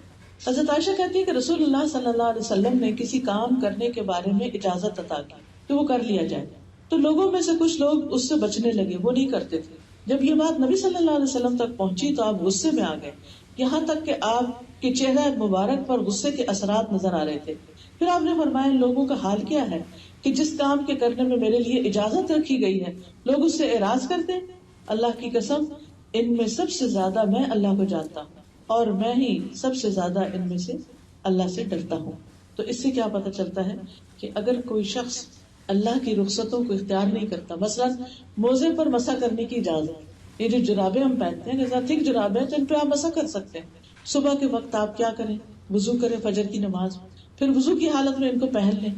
[SPEAKER 1] حضرت عائشہ کہتی ہے کہ رسول اللہ صلی اللہ علیہ وسلم نے کسی کام کرنے کے بارے میں اجازت عطا کی کہ وہ کر لیا جائے، تو لوگوں میں سے کچھ لوگ اس سے بچنے لگے، وہ نہیں کرتے تھے. جب یہ بات نبی صلی اللہ علیہ وسلم تک پہنچی تو آپ غصے میں آ گئے، یہاں تک کہ آپ کے چہرہ مبارک پر غصے کے اثرات نظر آ رہے تھے. پھر آپ نے فرمایا لوگوں کا حال کیا ہے کہ جس کام کے کرنے میں میرے لیے اجازت رکھی گئی ہے لوگ اس سے اعراض کرتے ہیں. اللہ کی قسم ان میں سب سے زیادہ میں اللہ کو جانتا ہوں اور میں ہی سب سے زیادہ ان میں سے اللہ سے ڈرتا ہوں. تو اس سے کیا پتہ چلتا ہے کہ اگر کوئی شخص اللہ کی رخصتوں کو اختیار نہیں کرتا، مثلا موزے پر مسح کرنے کی اجازت، یہ جو جرابیں ہم پہنتے ہیں جیسا تھک جرابیں تو ان پہ آپ مسح کر سکتے ہیں. صبح کے وقت آپ کیا کریں، وضو کریں فجر کی نماز، پھر وضو کی حالت میں ان کو پہن لیں،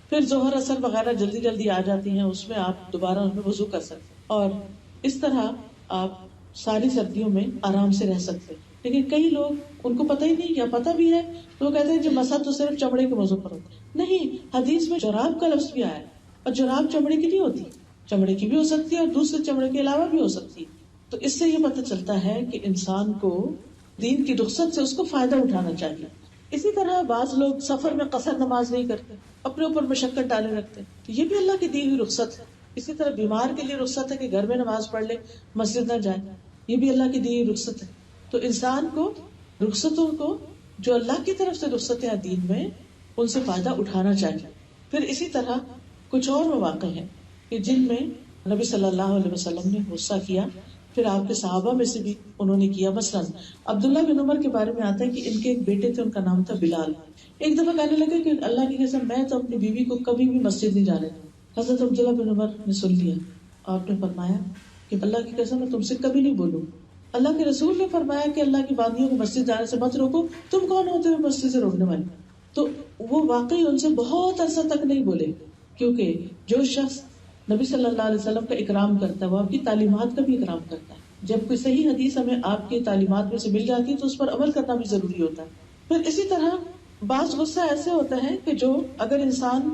[SPEAKER 1] پھر ظہر اثر وغیرہ جلدی جلدی آ جاتی ہیں اس میں آپ دوبارہ ان میں وضو کر سکتے ہیں، اور اس طرح آپ ساری سردیوں میں آرام سے رہ سکتے. لیکن کئی لوگ ان کو پتہ ہی نہیں، یا پتہ بھی ہے تو وہ کہتے ہیں جو مسح تو صرف چمڑے کے موضوع پر ہوتا ہے. نہیں، حدیث میں جراب کا لفظ بھی آیا ہے، اور جراب چمڑے کی نہیں ہوتی، چمڑے کی بھی ہو سکتی ہے اور دوسرے چمڑے کے علاوہ بھی ہو سکتی ہے. تو اس سے یہ پتہ چلتا ہے کہ انسان کو دین کی رخصت سے اس کو فائدہ اٹھانا چاہیے. اسی طرح بعض لوگ سفر میں قصر نماز نہیں کرتے، اپنے اوپر مشقت ڈالے رکھتے، تو یہ بھی اللہ کی دی ہوئی رخصت ہے. اسی طرح بیمار کے لیے رخصت ہے کہ گھر میں نماز پڑھ لے، مسجد نہ جائے، یہ بھی اللہ کی دی ہوئی رخصت ہے. تو انسان کو رخصتوں کو جو اللہ کی طرف سے رخصتیں ہیں دین میں، ان سے فائدہ اٹھانا چاہیے. پھر اسی طرح کچھ اور مواقع ہیں کہ جن میں نبی صلی اللہ علیہ وسلم نے غصہ کیا، پھر آپ کے صحابہ میں سے بھی انہوں نے کیا. مثلاً عبداللہ بن عمر کے بارے میں آتا ہے کہ ان کے ایک بیٹے تھے، ان کا نام تھا بلال. ایک دفعہ کہنے لگے کہ اللہ کی قسم میں تو اپنی بیوی کو کبھی بھی مسجد نہیں جانے دوں. حضرت عبداللہ بن عمر نے سن لیا. آپ نے فرمایا کہ اللہ کی قسم میں تم سے کبھی نہیں بولوں. اللہ کے رسول نے فرمایا کہ اللہ کی باندیوں کو مسجد جانے سے مت روکو، تم کون ہوتے ہو مسجد سے روکنے والے؟ تو وہ واقعی ان سے بہت عرصہ تک نہیں بولے، کیونکہ جو شخص نبی صلی اللہ علیہ وسلم کا اکرام کرتا ہے وہ آپ کی تعلیمات کا بھی اکرام کرتا ہے. جب کوئی صحیح حدیث ہمیں آپ کی تعلیمات میں سے مل جاتی ہے تو اس پر عمل کرنا بھی ضروری ہوتا ہے. پھر اسی طرح بعض غصہ ایسے ہوتا ہے کہ جو اگر انسان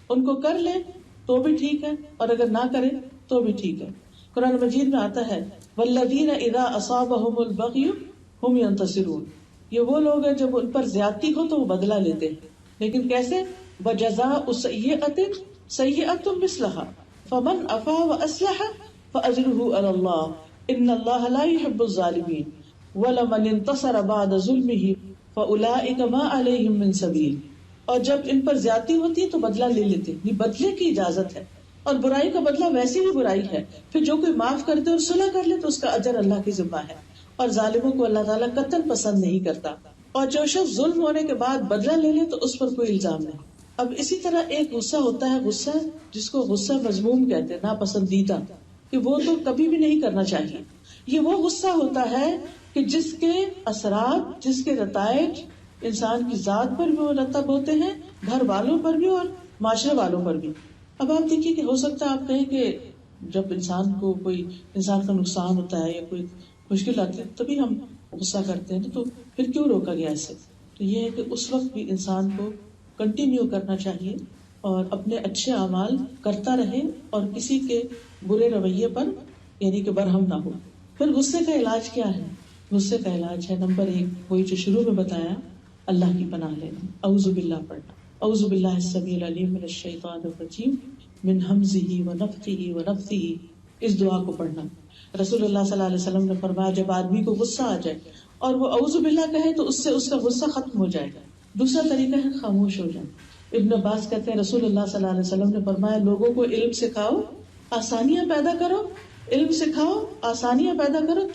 [SPEAKER 1] ان کو کر لے تو بھی ٹھیک ہے، اور اگر نہ کرے تو بھی ٹھیک ہے. قرآن مجید میں آتا ہے والذین اذا اصابہم البغی ہم ینتصرون. یہ وہ لوگ ہیں جب ان پر زیادتی ہو تو وہ بدلہ لیتے ہیں، لیکن کیسے؟ وجزاء سیئۃ سیئۃ مثلھا فمن عفا واصلح فاجرہ علی اللہ ان اللہ لا يحب الظالمین ولمن انتصر بعد ظلمہ فاولئک ما علیہم من سبیل. اور جب ان پر زیادتی ہوتی ہے تو بدلہ لے لیتے، یہ بدلے کی اجازت ہے، اور برائی کا بدلہ ویسی بھی برائی ہے. پھر جو کوئی معاف کر دے اور صلح کر لے تو اس کا اجر اللہ کی ذمہ ہے، اور ظالموں کو اللہ تعالیٰ قطعاً پسند نہیں کرتا. اور جو شخص ظلم ہونے کے بعد بدلہ لے لے تو اس پر کوئی الزام نہیں. اب اسی طرح ایک غصہ ہوتا ہے، غصہ جس کو غصہ مذموم کہتے ہیں، ناپسندیدہ، کہ وہ تو کبھی بھی نہیں کرنا چاہیے. یہ وہ غصہ ہوتا ہے کہ جس کے اثرات، جس کے نتائج انسان کی ذات پر بھی مرتب ہوتے ہیں، گھر والوں پر بھی اور معاشرے والوں پر بھی. اب آپ دیکھیے کہ ہو سکتا ہے آپ کہیں کہ جب انسان کو کوئی انسان کا نقصان ہوتا ہے یا کوئی مشکل آتی ہے تبھی ہم غصہ کرتے ہیں، تو پھر کیوں روکا گیا اسے؟ تو یہ ہے کہ اس وقت بھی انسان کو کنٹینیو کرنا چاہیے اور اپنے اچھے اعمال کرتا رہے اور کسی کے برے رویے پر یعنی کہ برہم نہ ہو. پھر غصے کا علاج کیا ہے؟ غصے کا علاج ہے نمبر 1 وہی جو شروع میں بتایا، اللہ کی پناہ لینا، اعوذ باللہ پڑھنا. اعوذ باللہ السمیع العلیم من الشیطان الرجیم من ہمزہ ونفخہ ونفثہ. اس دعا کو پڑھنا. رسول اللہ صلی اللہ علیہ وسلم نے فرمایا جب آدمی کو غصہ آ جائے اور وہ اعوذ باللہ کہے تو اس سے اس کا غصہ ختم ہو جائے گا. دوسرا طریقہ ہے خاموش ہو جائے. ابن عباس کہتے ہیں رسول اللہ صلی اللہ علیہ وسلم نے فرمایا لوگوں کو علم سکھاؤ، آسانیاں پیدا کرو. علم سکھاؤ، آسانیاں پیدا کرو،